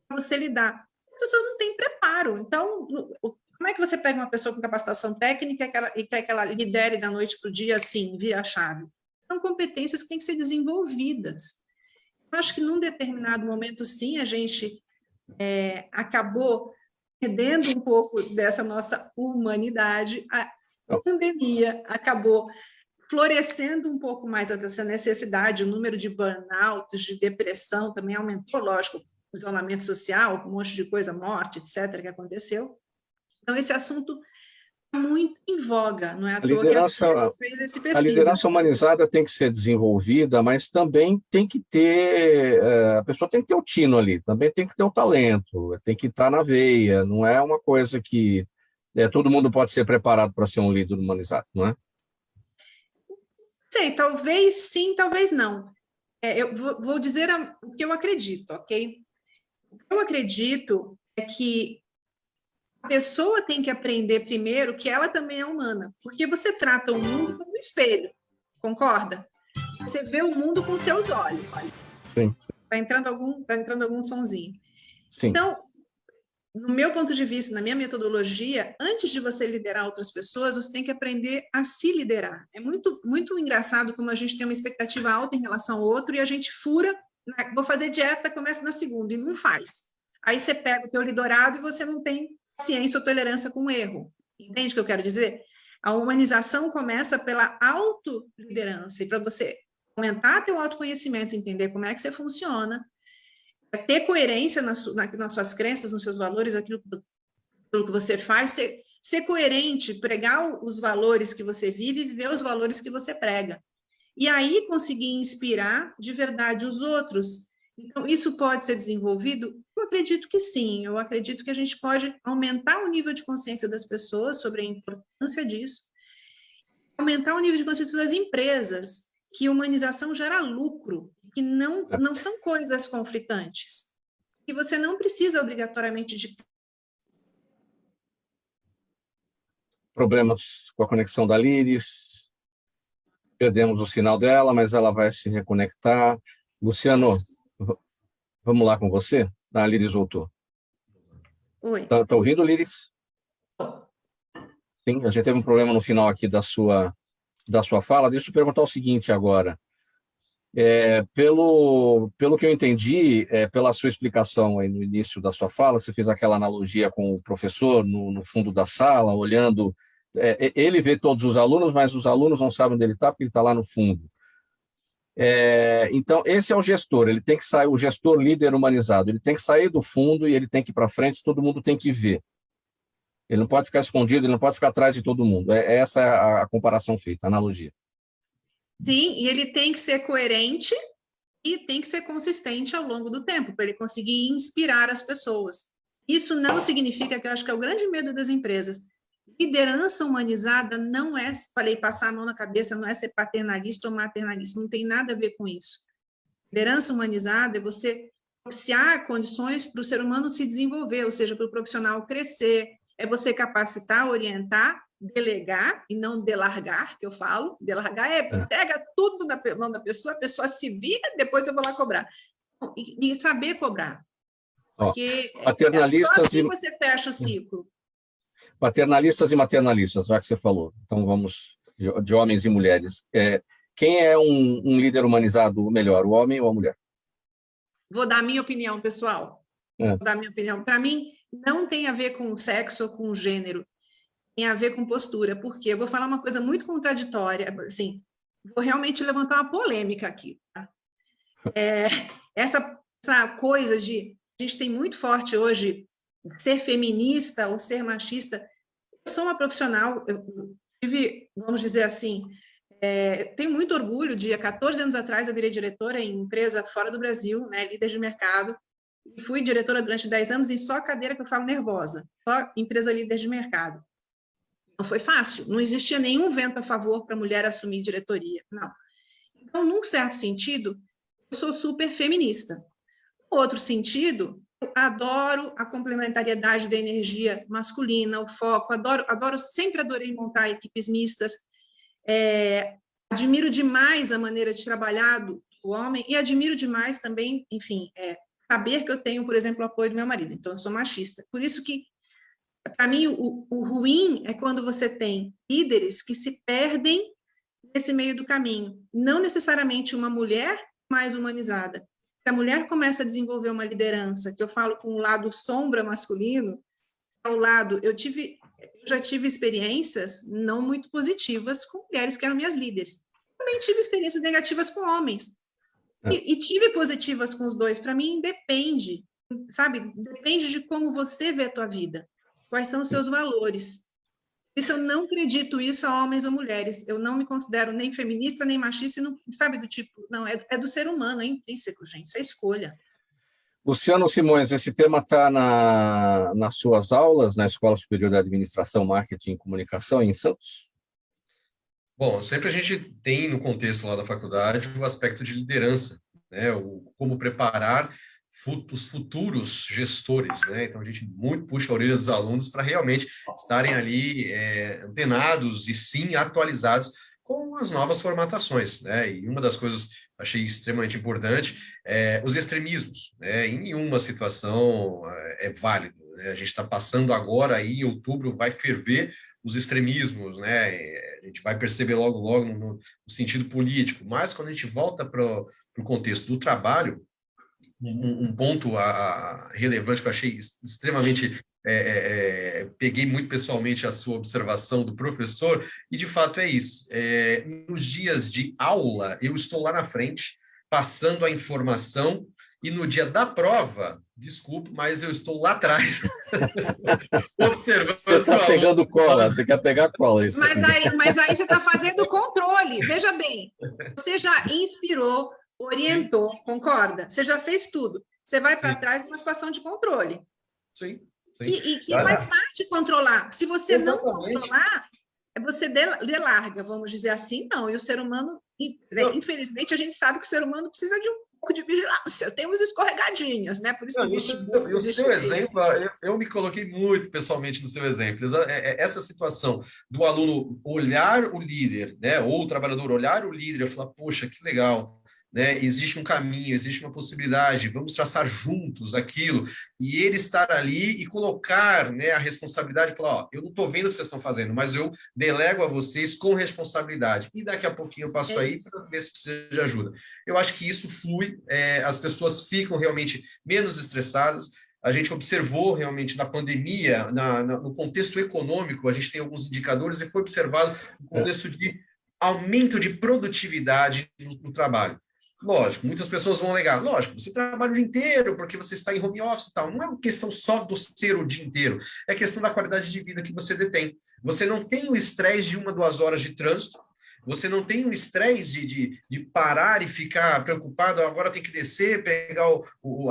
para você lidar. As pessoas não têm preparo. Então, como é que você pega uma pessoa com capacitação técnica e quer que ela lidere da noite para o dia assim, vira a chave? São competências que têm que ser desenvolvidas. Eu acho que num determinado momento, sim, a gente acabou perdendo um pouco dessa nossa humanidade. A pandemia acabou florescendo um pouco mais essa necessidade, o número de burnouts, de depressão também aumentou, lógico, o isolamento social, um monte de coisa, morte, etc., que aconteceu. Então, esse assunto está muito em voga, não é à toa que a FEA fez esse pesquisa. A liderança humanizada tem que ser desenvolvida, mas também tem que ter, a pessoa tem que ter o tino ali, também tem que ter o talento, tem que estar na veia, não é uma coisa que todo mundo pode ser preparado para ser um líder humanizado, não é? Sei, talvez sim, talvez não. Eu vou dizer o que eu acredito, ok? O que eu acredito é que A pessoa tem que aprender primeiro que ela também é humana, porque você trata o mundo como um espelho, concorda? Você vê o mundo com seus olhos. Sim. Está entrando algum sonzinho. Sim. Então, no meu ponto de vista, na minha metodologia, antes de você liderar outras pessoas, você tem que aprender a se liderar. É muito, muito engraçado como a gente tem uma expectativa alta em relação ao outro e a gente fura, né? Vou fazer dieta, começa na segunda, e não faz. Aí você pega o teu liderado e você não tem paciência ou tolerância com o erro. Entende o que eu quero dizer? A humanização começa pela autoliderança, e para você aumentar teu autoconhecimento, entender como é que você funciona, ter coerência nas suas crenças, nos seus valores, aquilo que você faz, ser coerente, pregar os valores que você vive e viver os valores que você prega. E aí conseguir inspirar de verdade os outros. Então, isso pode ser desenvolvido? Eu acredito que sim. Eu acredito que a gente pode aumentar o nível de consciência das pessoas sobre a importância disso, aumentar o nível de consciência das empresas, que humanização gera lucro, que não são coisas conflitantes. E você não precisa obrigatoriamente de... Problemas com a conexão da Liris. Perdemos o sinal dela, mas ela vai se reconectar. Luciano, vamos lá com você? A Liris voltou. Oi. Tá ouvindo, Liris? Sim, a gente teve um problema no final aqui da sua fala. Deixa eu te perguntar o seguinte agora. Pelo que eu entendi, pela sua explicação aí no início da sua fala, você fez aquela analogia com o professor no fundo da sala, olhando... ele vê todos os alunos, mas os alunos não sabem onde ele está, porque ele está lá no fundo. Então, esse é o gestor, ele tem que sair, o gestor líder humanizado, ele tem que sair do fundo e ele tem que ir para frente, todo mundo tem que ver. Ele não pode ficar escondido, ele não pode ficar atrás de todo mundo. Essa é a comparação feita, a analogia. Sim, e ele tem que ser coerente e tem que ser consistente ao longo do tempo, para ele conseguir inspirar as pessoas. Isso não significa, que eu acho que é o grande medo das empresas, liderança humanizada não é, falei, passar a mão na cabeça, não é ser paternalista ou maternalista, não tem nada a ver com isso. Liderança humanizada é você propiciar condições para o ser humano se desenvolver, ou seja, para o profissional crescer, é você capacitar, orientar, delegar e não delargar, que eu falo. Delargar pega tudo na mão da pessoa, a pessoa se vira, depois eu vou lá cobrar. E saber cobrar. Porque só assim você fecha o ciclo. Paternalistas e maternalistas, já que você falou. Então vamos de homens e mulheres. Quem é um líder humanizado melhor, o homem ou a mulher? Vou dar a minha opinião, pessoal. Vou dar a minha opinião. Para mim, não tem a ver com sexo ou com gênero. Tem a ver com postura, porque eu vou falar uma coisa muito contraditória, assim, vou realmente levantar uma polêmica aqui. Tá? Essa coisa de... A gente tem muito forte hoje ser feminista ou ser machista. Eu sou uma profissional, eu tive, vamos dizer assim, tenho muito orgulho de, há 14 anos atrás, eu virei diretora em empresa fora do Brasil, né, líder de mercado, e fui diretora durante 10 anos em só a cadeira que eu falo nervosa, só empresa líder de mercado. Não foi fácil, não existia nenhum vento a favor para a mulher assumir diretoria, não. Então, num certo sentido, eu sou super feminista. No outro sentido, eu adoro a complementariedade da energia masculina, o foco, sempre adorei montar equipes mistas, admiro demais a maneira de trabalhar do homem e admiro demais também, enfim, saber que eu tenho, por exemplo, o apoio do meu marido, então eu sou machista. Por isso que, para mim, o ruim é quando você tem líderes que se perdem nesse meio do caminho. Não necessariamente uma mulher mais humanizada. Se a mulher começa a desenvolver uma liderança, que eu falo com o lado sombra masculino, ao lado, eu já tive experiências não muito positivas com mulheres que eram minhas líderes. Também tive experiências negativas com homens. E tive positivas com os dois. Para mim, depende, sabe? Depende de como você vê a tua vida. Quais são os seus valores? Isso eu não acredito isso a homens ou mulheres. Eu não me considero nem feminista, nem machista, não, sabe, do tipo, não, é do ser humano, é intrínseco, gente, isso é escolha. Luciano Simões, esse tema está nas suas aulas, na Escola Superior de Administração, Marketing e Comunicação, em Santos? Bom, sempre a gente tem no contexto lá da faculdade o aspecto de liderança, né? Como preparar os futuros gestores, né? Então, a gente muito puxa a orelha dos alunos para realmente estarem ali antenados e, sim, atualizados com as novas formatações, né? E uma das coisas que achei extremamente importante é os extremismos, né? Em nenhuma situação é válido, né? A gente está passando agora, aí, em outubro, vai ferver os extremismos, né? A gente vai perceber logo no sentido político, mas quando a gente volta para o contexto do trabalho, um ponto relevante que eu achei extremamente... peguei muito pessoalmente a sua observação do professor, e de fato é isso. Nos dias de aula, eu estou lá na frente, passando a informação, e no dia da prova, desculpe, mas eu estou lá atrás, observando. Você está pegando cola, você quer pegar cola. Isso mas aí você está fazendo o controle. Veja bem, você já inspirou, orientou, concorda? Você já fez tudo. Você vai para trás de uma situação de controle. Sim. E que faz parte de controlar. Se você não controlar, você delarga, vamos dizer assim, não. E o ser humano, infelizmente, a gente sabe que o ser humano precisa de um pouco de vigilância. Temos escorregadinhas, né? Por isso que existe... O seu exemplo, eu me coloquei muito pessoalmente no seu exemplo. Essa situação do aluno olhar o líder, né? Ou o trabalhador olhar o líder e falar, poxa, que legal. Né? Existe um caminho, existe uma possibilidade, vamos traçar juntos aquilo, e ele estar ali e colocar, né, a responsabilidade, falar, ó, eu não estou vendo o que vocês estão fazendo, mas eu delego a vocês com responsabilidade, e daqui a pouquinho eu passo aí para ver se precisa de ajuda. Eu acho que isso flui, as pessoas ficam realmente menos estressadas. A gente observou realmente na pandemia, no contexto econômico, a gente tem alguns indicadores e foi observado no contexto de aumento de produtividade no trabalho. Lógico, muitas pessoas vão alegar, lógico, você trabalha o dia inteiro porque você está em home office e tal. Não é uma questão só do ser o dia inteiro, é questão da qualidade de vida que você detém. Você não tem o estresse de 1 a 2 horas de trânsito, você não tem o estresse de parar e ficar preocupado, agora tem que descer, pegar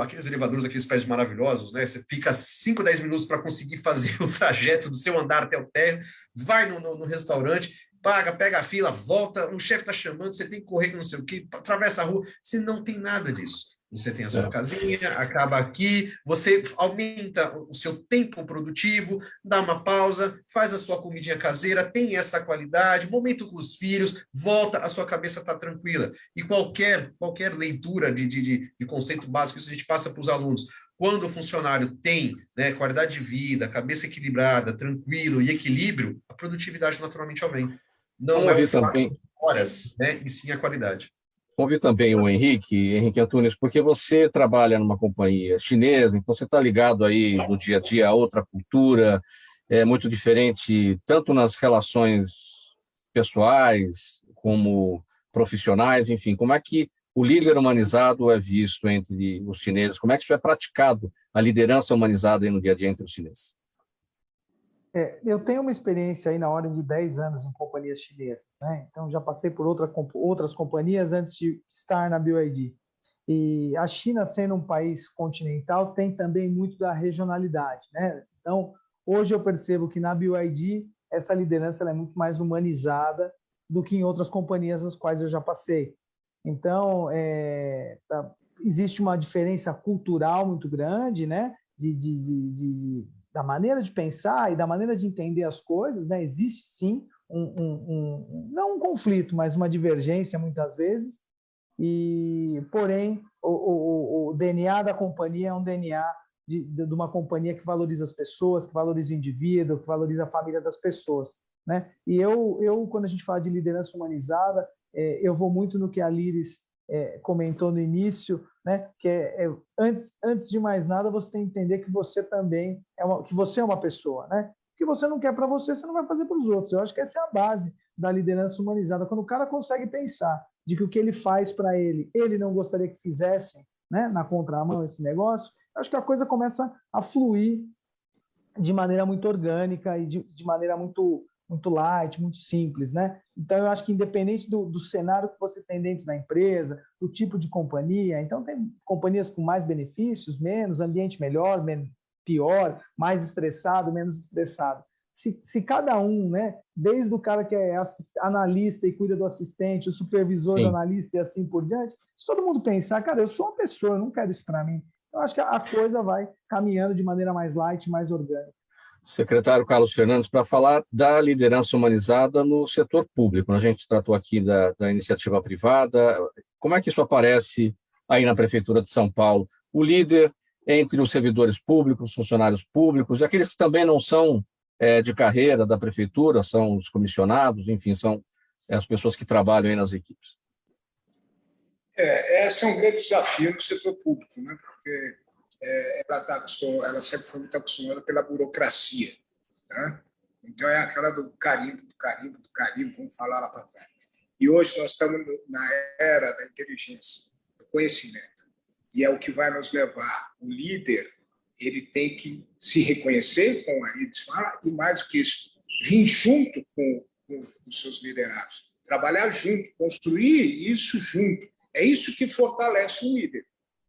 aqueles elevadores, aqueles prédios maravilhosos, né? Você fica 5, 10 minutos para conseguir fazer o trajeto do seu andar até o térreo, vai no restaurante, paga, pega a fila, volta, o chefe está chamando, você tem que correr com não sei o quê, atravessa a rua, você não tem nada disso. Você tem a sua casinha, acaba aqui, você aumenta o seu tempo produtivo, dá uma pausa, faz a sua comidinha caseira, tem essa qualidade, momento com os filhos, volta, a sua cabeça está tranquila. E qualquer leitura de conceito básico, isso a gente passa para os alunos. Quando o funcionário tem, né, qualidade de vida, cabeça equilibrada, tranquilo e equilíbrio, a produtividade naturalmente aumenta. Não é o fato de horas, né, e sim a qualidade. Ouvi também o Henrique Antunes, porque você trabalha numa companhia chinesa, então você está ligado aí no dia a dia a outra cultura, é muito diferente, tanto nas relações pessoais como profissionais, enfim, como é que o líder humanizado é visto entre os chineses? Como é que isso é praticado, a liderança humanizada aí no dia a dia entre os chineses? Eu tenho uma experiência aí na ordem de 10 anos em companhias chinesas, né? Então, já passei por outras companhias antes de estar na BYD. E a China, sendo um país continental, tem também muito da regionalidade, né? Então, hoje eu percebo que na BYD essa liderança ela é muito mais humanizada do que em outras companhias as quais eu já passei. Então, existe uma diferença cultural muito grande, né? Da maneira de pensar e da maneira de entender as coisas, né? Existe sim não um conflito, mas uma divergência muitas vezes. Porém, o DNA da companhia é um DNA de uma companhia que valoriza as pessoas, que valoriza o indivíduo, que valoriza a família das pessoas, né? E eu quando a gente fala de liderança humanizada, eu vou muito no que a Liris comentou no início, né? Que antes de mais nada você tem que entender que você também que você é uma pessoa, né? O que você não quer para você, você não vai fazer para os outros. Eu acho que essa é a base da liderança humanizada. Quando o cara consegue pensar de que o que ele faz para ele não gostaria que fizessem, né? Na contramão esse negócio, eu acho que a coisa começa a fluir de maneira muito orgânica e de maneira muito light, muito simples, né? Então, eu acho que independente do cenário que você tem dentro da empresa, do tipo de companhia, então tem companhias com mais benefícios, menos, ambiente melhor, pior, mais estressado, menos estressado. Se cada um, né, desde o cara que é analista e cuida do assistente, o supervisor do analista e assim por diante, se todo mundo pensar, cara, eu sou uma pessoa, eu não quero isso para mim. Eu acho que a coisa vai caminhando de maneira mais light, mais orgânica. Secretário Carlos Fernandes, para falar da liderança humanizada no setor público. A gente tratou aqui da iniciativa privada. Como é que isso aparece aí na Prefeitura de São Paulo? O líder entre os servidores públicos, funcionários públicos, e aqueles que também não são de carreira da Prefeitura, são os comissionados, enfim, são as pessoas que trabalham aí nas equipes. Esse é um grande desafio no setor público, né? Porque ela sempre foi muito acostumada pela burocracia, né? Então é aquela do carimbo, vamos falar lá para trás. E hoje nós estamos na era da inteligência, do conhecimento, e é o que vai nos levar. O líder, ele tem que se reconhecer, como a Iris fala, e mais do que isso, vir junto com os seus liderados, trabalhar junto, construir isso junto. É isso que fortalece um líder.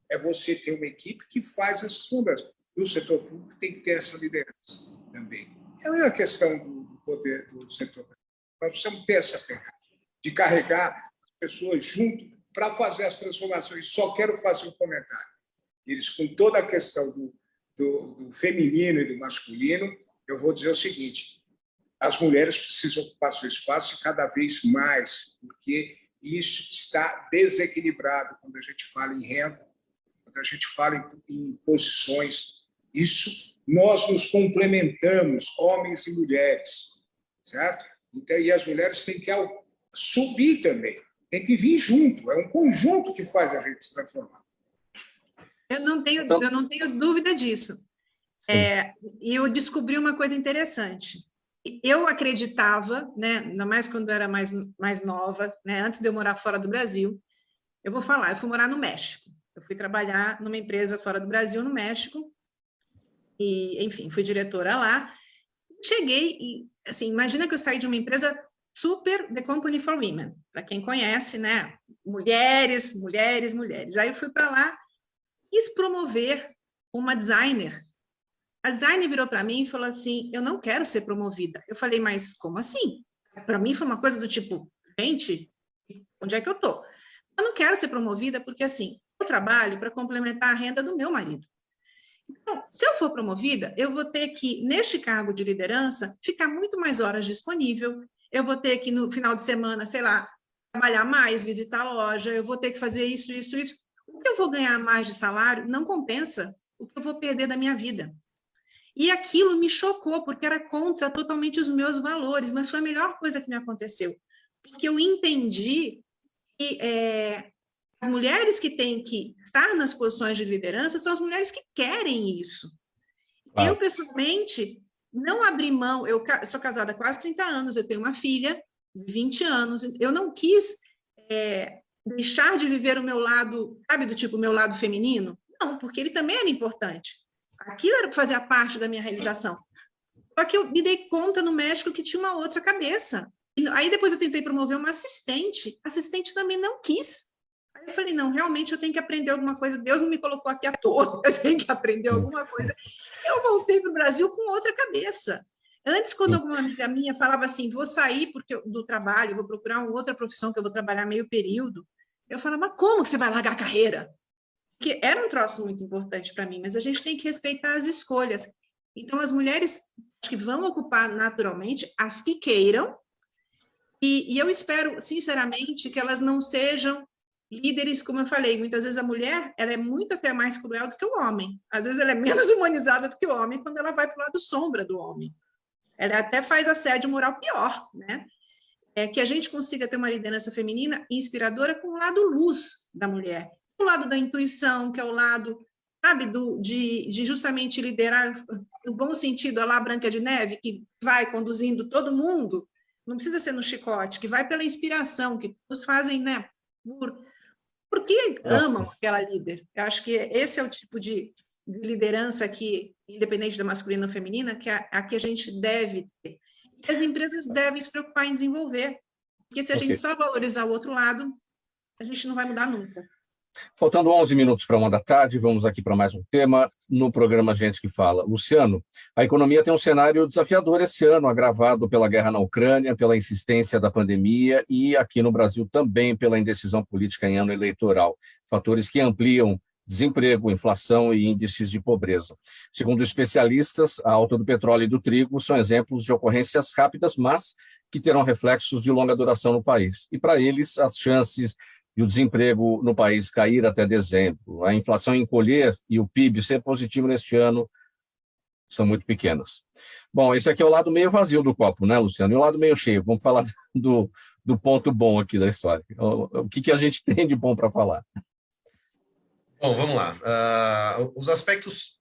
É você ter uma equipe que faz essas mudanças. E o setor público tem que ter essa liderança também. É a mesma questão do poder do setor público. Nós precisamos ter essa pegada de carregar as pessoas junto para fazer as transformações. Só quero fazer um comentário. Eles, com toda a questão do feminino e do masculino, eu vou dizer o seguinte: as mulheres precisam ocupar seu espaço cada vez mais, porque isso está desequilibrado quando a gente fala em renda, quando a gente fala em posições. Isso, nós nos complementamos, homens e mulheres, certo? Então, e as mulheres têm que subir também, tem que vir junto, é um conjunto que faz a gente se transformar. Eu não tenho dúvida disso. E eu descobri uma coisa interessante. Eu acreditava, né, ainda mais quando eu era mais nova, né, antes de eu morar fora do Brasil, eu fui morar no México. Eu fui trabalhar numa empresa fora do Brasil, no México, e, enfim, fui diretora lá. Cheguei e, assim, imagina que eu saí de uma empresa super The Company for Women, para quem conhece, né, mulheres. Aí eu fui para lá, quis promover uma designer. A designer virou para mim e falou assim: eu não quero ser promovida. Eu falei: mas como assim? Para mim foi uma coisa do tipo: gente, onde é que eu estou? Eu não quero ser promovida porque, assim, eu trabalho para complementar a renda do meu marido. Então, se eu for promovida, eu vou ter que, neste cargo de liderança, ficar muito mais horas disponível, eu vou ter que, no final de semana, sei lá, trabalhar mais, visitar a loja, eu vou ter que fazer isso. O que eu vou ganhar mais de salário não compensa o que eu vou perder da minha vida. E aquilo me chocou, porque era contra totalmente os meus valores, mas foi a melhor coisa que me aconteceu, porque eu entendi que as mulheres que têm que estar nas posições de liderança são as mulheres que querem isso. Eu, pessoalmente, não abri mão, eu sou casada há quase 30 anos, eu tenho uma filha de 20 anos, eu não quis deixar de viver o meu lado, sabe, do tipo, o meu lado feminino? Não, porque ele também era importante. Aquilo era fazia parte da minha realização. Só que eu me dei conta no México que tinha uma outra cabeça. E aí depois eu tentei promover uma assistente. A assistente também não quis. Aí eu falei: não, realmente eu tenho que aprender alguma coisa. Deus não me colocou aqui à toa. Eu tenho que aprender alguma coisa. Eu voltei para o Brasil com outra cabeça. Antes, quando alguma amiga minha falava assim: vou sair do trabalho, vou procurar uma outra profissão que eu vou trabalhar meio período, eu falava: mas como que você vai largar a carreira? Porque era um troço muito importante para mim, mas a gente tem que respeitar as escolhas. Então, as mulheres que vão ocupar naturalmente, as que queiram, e eu espero, sinceramente, que elas não sejam líderes, como eu falei, muitas vezes a mulher ela é muito até mais cruel do que o homem. Às vezes ela é menos humanizada do que o homem quando ela vai para o lado sombra do homem. Ela até faz assédio moral pior, né? Que a gente consiga ter uma liderança feminina inspiradora com o lado luz da mulher. O lado da intuição, que é o lado, sabe, de justamente liderar, no bom sentido, a lá Branca de Neve, que vai conduzindo todo mundo, não precisa ser no chicote, que vai pela inspiração, que todos fazem, né, porque amam aquela líder. Eu acho que esse é o tipo de liderança que, independente da masculina ou feminina, que a que a gente deve ter. E as empresas devem se preocupar em desenvolver, porque se a gente só valorizar o outro lado, a gente não vai mudar nunca. Faltando 11 minutos para 1h, vamos aqui para mais um tema no programa Gente que Fala. Luciano, a economia tem um cenário desafiador esse ano, agravado pela guerra na Ucrânia, pela insistência da pandemia e aqui no Brasil também pela indecisão política em ano eleitoral. Fatores que ampliam desemprego, inflação e índices de pobreza. Segundo especialistas, a alta do petróleo e do trigo são exemplos de ocorrências rápidas, mas que terão reflexos de longa duração no país. E para eles, as chances de o desemprego no país cair até dezembro, a inflação encolher e o PIB ser positivo neste ano são muito pequenas. Bom, esse aqui é o lado meio vazio do copo, né, Luciano? E o lado meio cheio. Vamos falar do ponto bom aqui da história. O que a gente tem de bom para falar? Bom, vamos lá. Os aspectos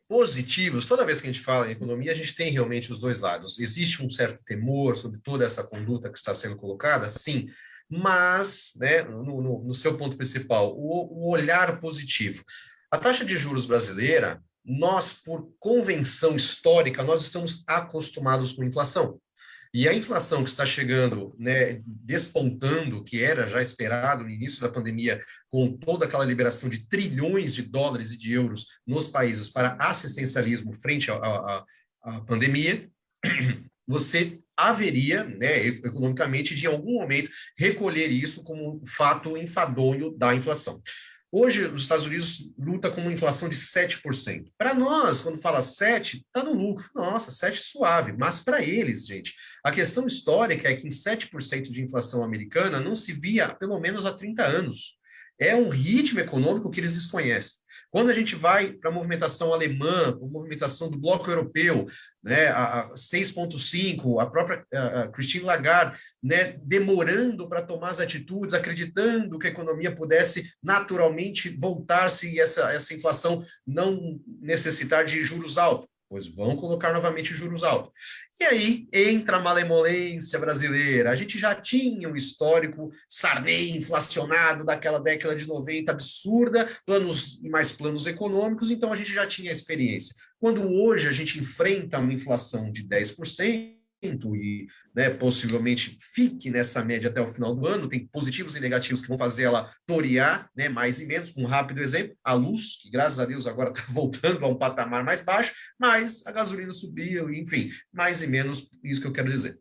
positivos, toda vez que a gente fala em economia, a gente tem realmente os dois lados. Existe um certo temor sobre toda essa conduta que está sendo colocada, sim, mas, né, no seu ponto principal, o olhar positivo. A taxa de juros brasileira, nós, por convenção histórica, nós estamos acostumados com inflação. E a inflação que está chegando, né, despontando, que era já esperado no início da pandemia, com toda aquela liberação de trilhões de dólares e de euros nos países para assistencialismo frente à pandemia, você haveria, né, economicamente, de em algum momento, recolher isso como um fato enfadonho da inflação. Hoje, os Estados Unidos luta com uma inflação de 7%. Para nós, quando fala 7%, está no lucro. Nossa, 7% suave. Mas para eles, gente, a questão histórica é que em 7% de inflação americana não se via pelo menos há 30 anos. É um ritmo econômico que eles desconhecem. Quando a gente vai para a movimentação alemã, a movimentação do bloco europeu, né, a 6,5%, a própria Christine Lagarde, né, demorando para tomar as atitudes, acreditando que a economia pudesse naturalmente voltar-se e essa inflação não necessitar de juros altos. Pois vão colocar novamente juros altos. E aí entra a malemolência brasileira. A gente já tinha um histórico Sarney inflacionado daquela década de 90 absurda, planos e mais planos econômicos, então a gente já tinha experiência. Quando hoje a gente enfrenta uma inflação de 10%, e, né, possivelmente fique nessa média até o final do ano, tem positivos e negativos que vão fazer ela torear, né, mais e menos, com um rápido exemplo, a luz, que graças a Deus agora está voltando a um patamar mais baixo, mas a gasolina subiu, enfim, mais e menos isso que eu quero dizer.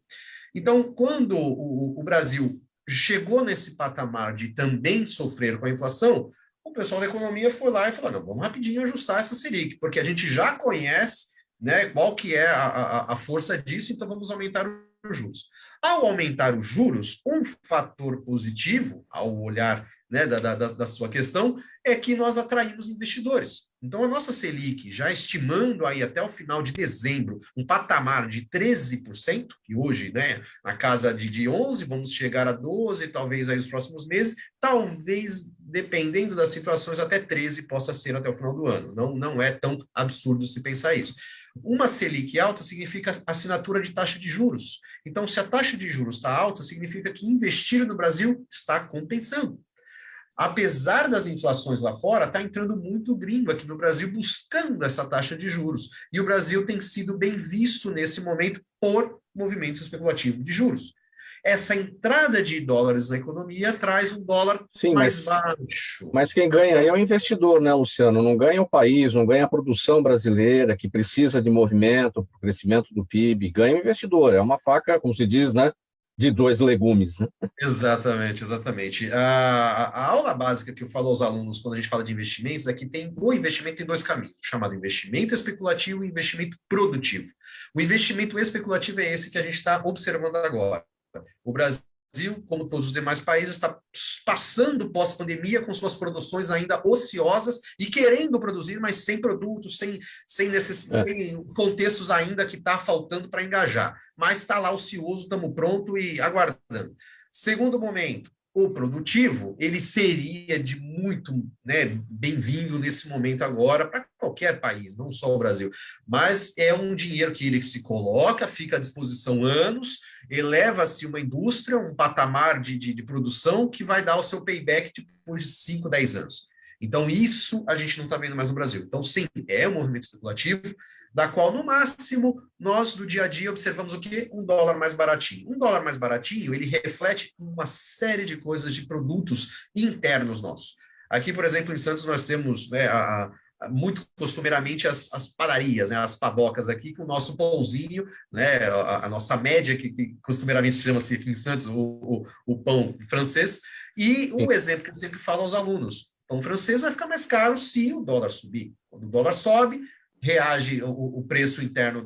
Então, quando o Brasil chegou nesse patamar de também sofrer com a inflação, o pessoal da economia foi lá e falou, não, vamos rapidinho ajustar essa Selic, porque a gente já conhece, né, qual que é a força disso, então vamos aumentar os juros. Ao aumentar os juros, um fator positivo, ao olhar, né, da sua questão, é que nós atraímos investidores. Então, a nossa Selic, já estimando aí até o final de dezembro, um patamar de 13%, que hoje, né, na casa de 11%, vamos chegar a 12%, talvez aí nos próximos meses, talvez, dependendo das situações, até 13% possa ser até o final do ano. Não é tão absurdo se pensar isso. Uma Selic alta significa assinatura de taxa de juros. Então, se a taxa de juros está alta, significa que investir no Brasil está compensando. Apesar das inflações lá fora, está entrando muito gringo aqui no Brasil buscando essa taxa de juros. E o Brasil tem sido bem visto nesse momento por movimento especulativo de juros. Essa entrada de dólares na economia traz um dólar mais baixo. Mas quem ganha aí é o investidor, né, Luciano? Não ganha o país, não ganha a produção brasileira, que precisa de movimento para o crescimento do PIB. Ganha o investidor. É uma faca, como se diz, né, de dois legumes, né? Exatamente, exatamente. A aula básica que eu falo aos alunos quando a gente fala de investimentos é que o investimento tem dois caminhos, chamado investimento especulativo e investimento produtivo. O investimento especulativo é esse que a gente está observando agora. O Brasil, como todos os demais países, está passando pós-pandemia com suas produções ainda ociosas e querendo produzir, mas sem produtos, sem contextos ainda que está faltando para engajar. Mas está lá ocioso, estamos prontos e aguardando. Segundo momento, o produtivo, ele seria de muito, né, bem-vindo nesse momento agora para qualquer país, não só o Brasil. Mas é um dinheiro que ele se coloca, fica à disposição anos, eleva-se uma indústria, um patamar de produção que vai dar o seu payback depois de 5, 10 anos. Então, isso a gente não está vendo mais no Brasil. Então, sim, é um movimento especulativo, da qual, no máximo, nós, do dia a dia, observamos o quê? Um dólar mais baratinho. Um dólar mais baratinho, ele reflete uma série de coisas, de produtos internos nossos. Aqui, por exemplo, em Santos, nós temos, né, muito costumeiramente as padarias, né, as padocas aqui, com o nosso pãozinho, né, a nossa média, que costumeiramente chama-se aqui em Santos o pão francês. E um exemplo que eu sempre falo aos alunos, pão francês vai ficar mais caro se o dólar subir. Quando o dólar sobe, reage o preço interno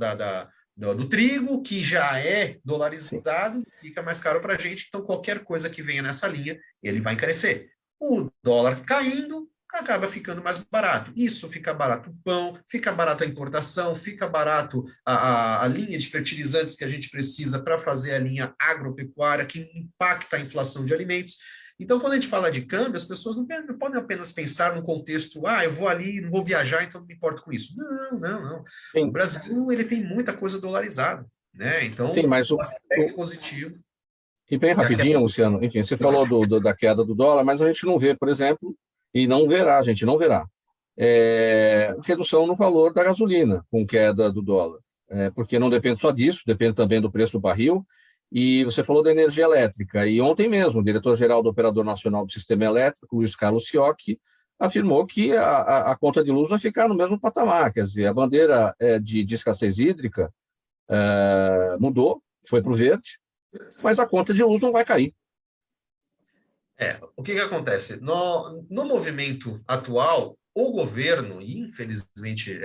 do trigo, que já é dolarizado, fica mais caro para a gente. Então, qualquer coisa que venha nessa linha, ele vai encarecer. O dólar caindo, acaba ficando mais barato. Isso fica barato o pão, fica barato a importação, fica barato a linha de fertilizantes que a gente precisa para fazer a linha agropecuária, que impacta a inflação de alimentos. Então, quando a gente fala de câmbio, as pessoas não podem apenas pensar no contexto, eu vou ali, não vou viajar, então não me importo com isso. Não. Sim. O Brasil, ele tem muita coisa dolarizada, né? Então, sim, mas o aspecto positivo... E bem rapidinho, Luciano, enfim, você falou da queda do dólar, mas a gente não vê, por exemplo, e a gente não verá, redução no valor da gasolina com queda do dólar, porque não depende só disso, depende também do preço do barril. E você falou da energia elétrica, e ontem mesmo o diretor-geral do Operador Nacional do Sistema Elétrico, Luiz Carlos Fiocchi, afirmou que a conta de luz vai ficar no mesmo patamar, quer dizer, a bandeira de escassez hídrica mudou, foi para o verde, mas a conta de luz não vai cair. O que acontece? No movimento atual, o governo, infelizmente,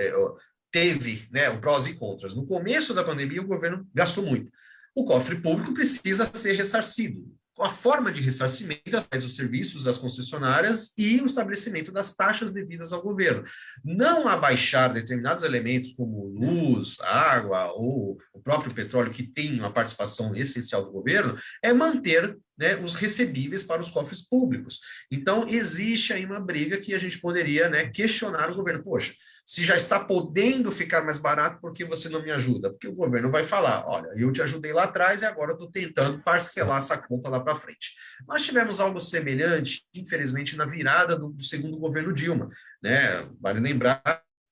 teve, né, o prós e contras. No começo da pandemia, o governo gastou muito. O cofre público precisa ser ressarcido. A forma de ressarcimento faz os serviços das concessionárias e o estabelecimento das taxas devidas ao governo. Não abaixar determinados elementos como luz, água ou o próprio petróleo, que tem uma participação essencial do governo, é manter, né, os recebíveis para os cofres públicos. Então, existe aí uma briga que a gente poderia, né, questionar o governo. Poxa, se já está podendo ficar mais barato, por que você não me ajuda? Porque o governo vai falar, olha, eu te ajudei lá atrás e agora estou tentando parcelar essa conta lá para frente. Nós tivemos algo semelhante, infelizmente, na virada do segundo governo Dilma, né? Vale lembrar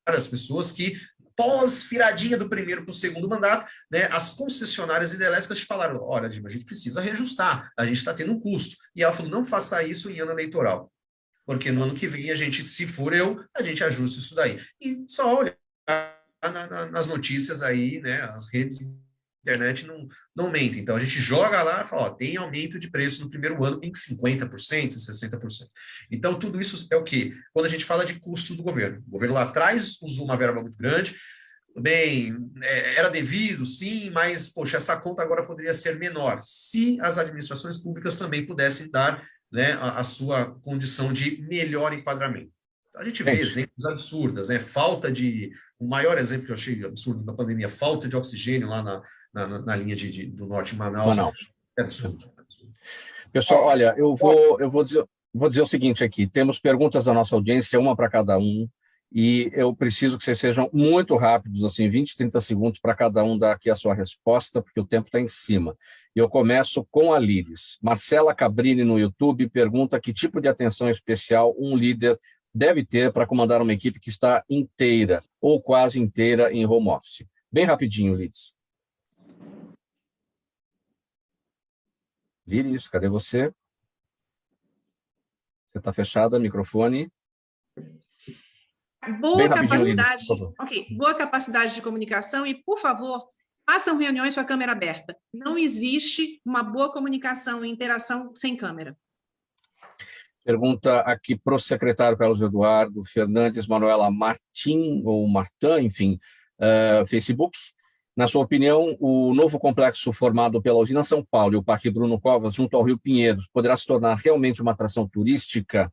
as pessoas que, pós-viradinha do primeiro para o segundo mandato, né, as concessionárias hidrelétricas falaram, olha, Dilma, a gente precisa reajustar, a gente está tendo um custo. E ela falou, não faça isso em ano eleitoral, porque no ano que vem a gente, se for a gente ajusta isso daí. E só olhar nas notícias aí, né, as redes de internet não mentem. Então a gente joga lá e fala, tem aumento de preço no primeiro ano em 50%, 60%. Então tudo isso é o quê? Quando a gente fala de custos do governo. O governo lá atrás usou uma verba muito grande, bem, era devido, sim, mas, poxa, essa conta agora poderia ser menor, se as administrações públicas também pudessem dar, né, a sua condição de melhor enquadramento. A gente vê exemplos absurdos, né? O maior exemplo que eu achei absurdo da pandemia, falta de oxigênio lá na linha do norte, em Manaus. É absurdo. Pessoal, olha, eu vou dizer o seguinte aqui, temos perguntas da nossa audiência, uma para cada um, e eu preciso que vocês sejam muito rápidos, assim, 20, 30 segundos para cada um dar aqui a sua resposta, porque o tempo está em cima. E eu começo com a Liris. Marcela Cabrini, no YouTube, pergunta que tipo de atenção especial um líder deve ter para comandar uma equipe que está inteira, ou quase inteira, em home office. Bem rapidinho, Liris. Liris, cadê você? Você está fechada, microfone. Boa capacidade, boa capacidade de comunicação e, por favor, façam reuniões com a câmera aberta. Não existe uma boa comunicação e interação sem câmera. Pergunta aqui para o secretário Carlos Eduardo Fernandes Manuela Martim, ou Martin, enfim, Facebook. Na sua opinião, o novo complexo formado pela usina São Paulo e o Parque Bruno Covas, junto ao Rio Pinheiros, poderá se tornar realmente uma atração turística?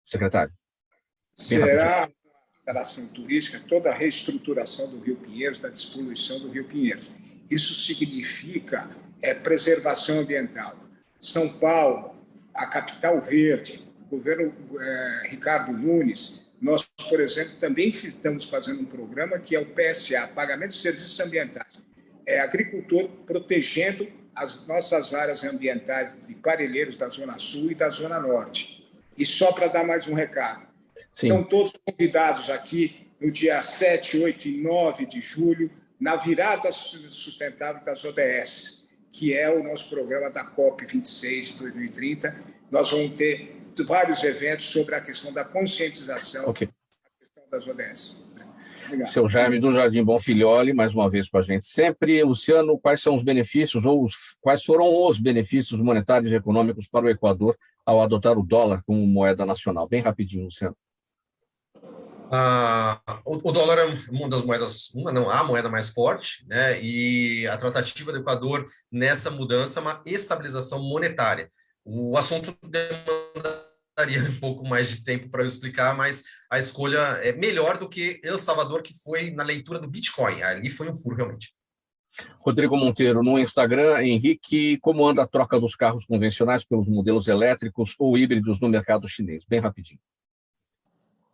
Secretário. Será atração turística toda a reestruturação do Rio Pinheiros, da despoluição do Rio Pinheiros. Isso significa preservação ambiental. São Paulo, a capital verde, o governo Ricardo Nunes, nós, por exemplo, também estamos fazendo um programa que é o PSA, Pagamento de Serviços Ambientais. Agricultor protegendo as nossas áreas ambientais de Parelheiros da Zona Sul e da Zona Norte. E só para dar mais um recado. Sim. Estão todos convidados aqui no dia 7, 8 e 9 de julho, na virada sustentável das ODS, que é o nosso programa da COP26 de 2030. Nós vamos ter vários eventos sobre a questão da conscientização da questão das ODS. Obrigado. Seu Jaime do Jardim Bonfilholi, mais uma vez com a gente sempre. Luciano, quais são os benefícios, ou quais foram os benefícios monetários e econômicos para o Equador ao adotar o dólar como moeda nacional? Bem rapidinho, Luciano. O dólar é uma das moedas, a moeda mais forte, né? E a tratativa do Equador nessa mudança é uma estabilização monetária. O assunto demandaria um pouco mais de tempo para eu explicar, mas a escolha é melhor do que El Salvador, que foi na leitura do Bitcoin. Ali foi um furo, realmente. Rodrigo Monteiro, no Instagram. Henrique, como anda a troca dos carros convencionais pelos modelos elétricos ou híbridos no mercado chinês? Bem rapidinho.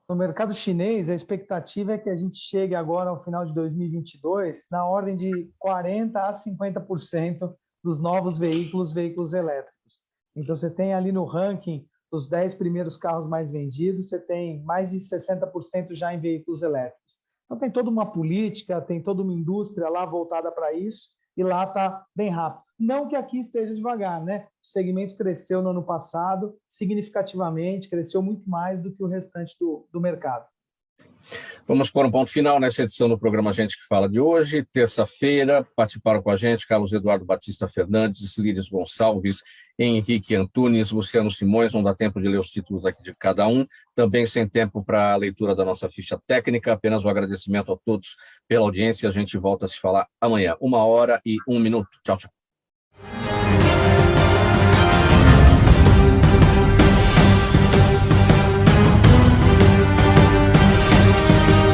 No mercado chinês, a expectativa é que a gente chegue agora ao final de 2022 na ordem de 40% a 50% dos novos veículos elétricos. Então, você tem ali no ranking dos 10 primeiros carros mais vendidos, você tem mais de 60% já em veículos elétricos. Então, tem toda uma política, tem toda uma indústria lá voltada para isso, e lá está bem rápido. Não que aqui esteja devagar, né? O segmento cresceu no ano passado significativamente, cresceu muito mais do que o restante do mercado. Vamos pôr um ponto final nessa edição do programa Gente que Fala de hoje. Terça-feira, participaram com a gente Carlos Eduardo Batista Fernandes, Líris Gonçalves, Henrique Antunes, Luciano Simões. Não dá tempo de ler os títulos aqui de cada um. Também sem tempo para a leitura da nossa ficha técnica. Apenas um agradecimento a todos pela audiência. A gente volta a se falar amanhã. 1h01. Tchau, tchau.